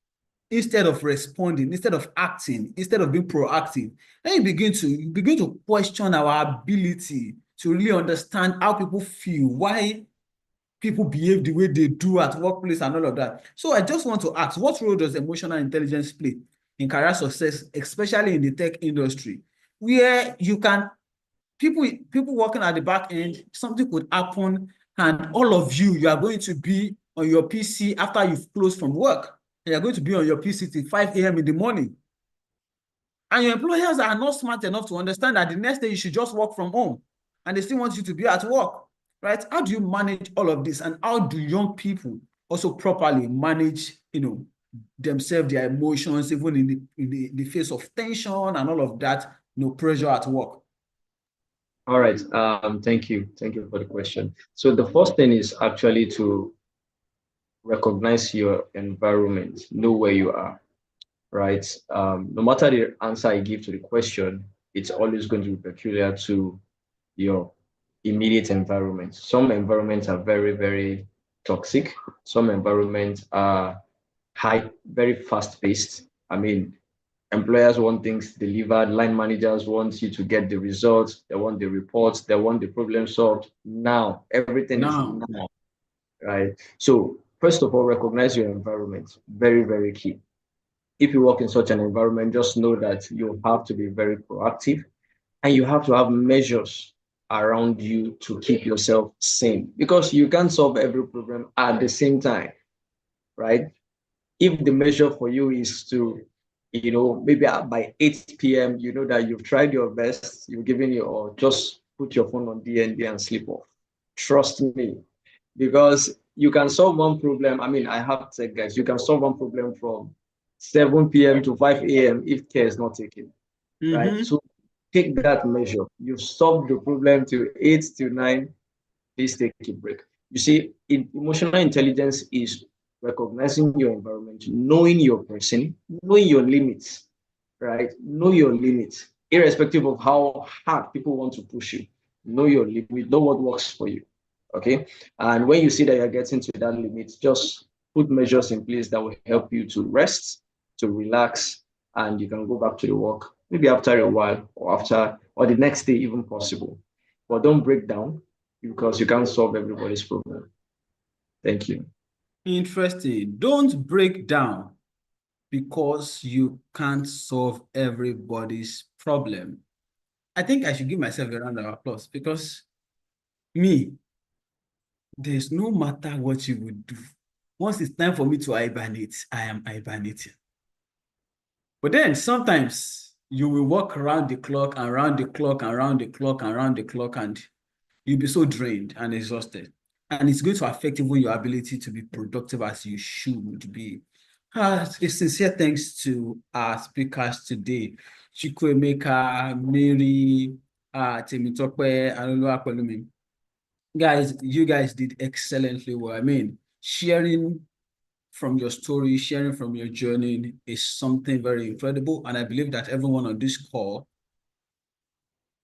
instead of responding, instead of acting, instead of being proactive. Then you begin to question our ability to really understand how people feel, why people behave the way they do at workplace and all of that. So I just want to ask, what role does emotional intelligence play in career success, especially in the tech industry, where you can, people working at the back end, something could happen and all of you are going to be on your PC after you've closed from work. You're going to be on your PC till 5 a.m. in the morning. And your employers are not smart enough to understand that the next day you should just work from home and they still want you to be at work, right? How do you manage all of this? And how do young people also properly manage, themselves, their emotions, even in the face of tension and all of that, pressure at work? All right. Thank you. Thank you for the question. So the first thing is actually to recognize your environment, know where you are, right? No matter the answer I give to the question, it's always going to be peculiar to your immediate environment. Some environments are very, very toxic. Some environments are high, very fast-paced. I mean, employers want things delivered, line managers want you to get the results, they want the reports, they want the problem solved now. Everything is Now, now, right? So, first of all, recognize your environment. Very, very key. If you work in such an environment, just know that you have to be very proactive and you have to have measures around you to keep yourself sane because you can't solve every problem at the same time, right? If the measure for you is to, maybe by 8 p.m., you know that you've tried your best, you've given your all, just put your phone on DND and sleep off. Trust me, because you can solve one problem. I mean, I have said, guys, you can solve one problem from 7 p.m. to 5 a.m. if care is not taken, right? So take that measure. You've solved the problem to 8 to 9, please take a break. You see, emotional intelligence is recognizing your environment, knowing your person, knowing your limits, right? Know your limits, irrespective of how hard people want to push you. Know your limit, know what works for you. Okay. And when you see that you're getting to that limit, just put measures in place that will help you to rest, to relax, and you can go back to the work maybe after a while or the next day, even possible. But don't break down because you can't solve everybody's problem. Thank you. interesting. Don't break down because you can't solve everybody's problem. I think I should give myself a round of applause because me, there's no matter what you would do. Once it's time for me to hibernate, I am hibernating. But then sometimes you will walk around the clock and around the clock and around the clock and around the clock, and you'll be so drained and exhausted. And it's going to affect even your ability to be productive as you should be. A sincere thanks to our speakers today, Chukwemeka, Mary, Temitope, Anoluwapelumi. Guys, you guys did excellently well. I mean, sharing from your story, sharing from your journey is something very incredible. And I believe that everyone on this call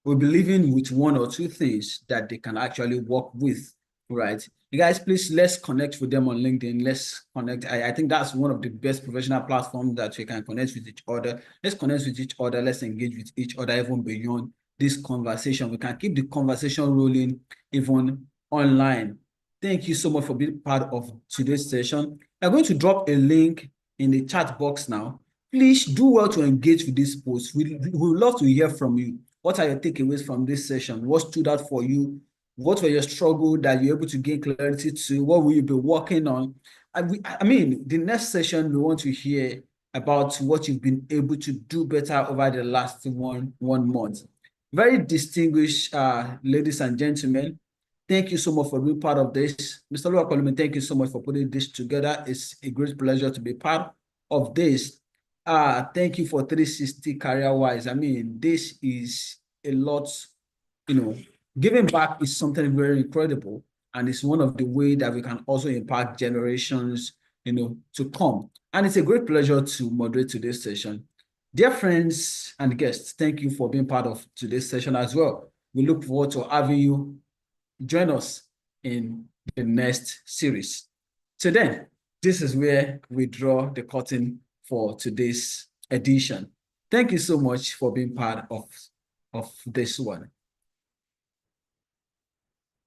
will be living with one or two things that they can actually work with, right? You guys, please, let's connect with them on LinkedIn. Let's connect. I think that's one of the best professional platforms that we can connect with each other. Let's connect with each other. Let's engage with each other even beyond this conversation. We can keep the conversation rolling even online. Thank you so much for being part of today's session. I'm going to drop a link in the chat box now. Please do well to engage with this post. We would love to hear from you. What are your takeaways from this session? What stood out for you? What were your struggles that you're able to gain clarity to? What will you be working on? I mean, the next session, we want to hear about what you've been able to do better over the last one month. Very distinguished ladies and gentlemen, thank you so much for being part of this. Mr. Luakolume, thank you so much for putting this together. It's a great pleasure to be part of this. Thank you for 360 CareerWise. I mean, this is a lot, giving back is something very incredible. And it's one of the ways that we can also impact generations, to come. And it's a great pleasure to moderate today's session. Dear friends and guests, thank you for being part of today's session as well. We look forward to having you join us in the next series. So then, this is where we draw the curtain for today's edition. Thank you so much for being part of this one.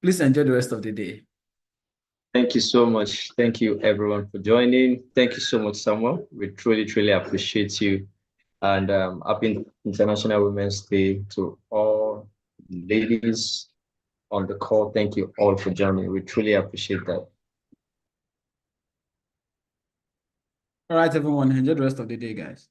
Please enjoy the rest of the day. Thank you so much. Thank you, everyone, for joining. Thank you so much, Samuel. We truly, truly appreciate you. And happy International Women's Day to all ladies on the call. Thank you all for joining. We truly appreciate that. All right, everyone. Enjoy the rest of the day, guys.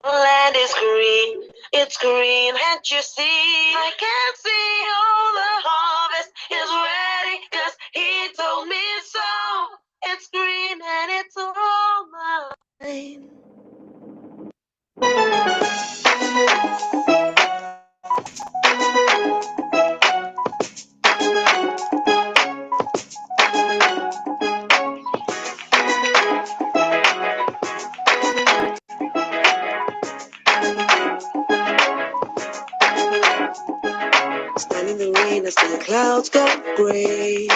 Land is green. It's green, can't you see? I can see all the harvest is ready, 'cause he told me so. It's green and it's all mine. Stand in the rain as the clouds go gray.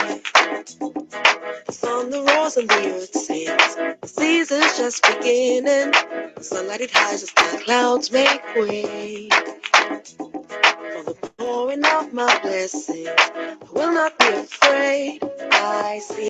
The sun, the rose, and the earth sings. The season's just beginning. The sunlight it hides as the clouds make way. For the pouring of my blessings, I will not be afraid. I see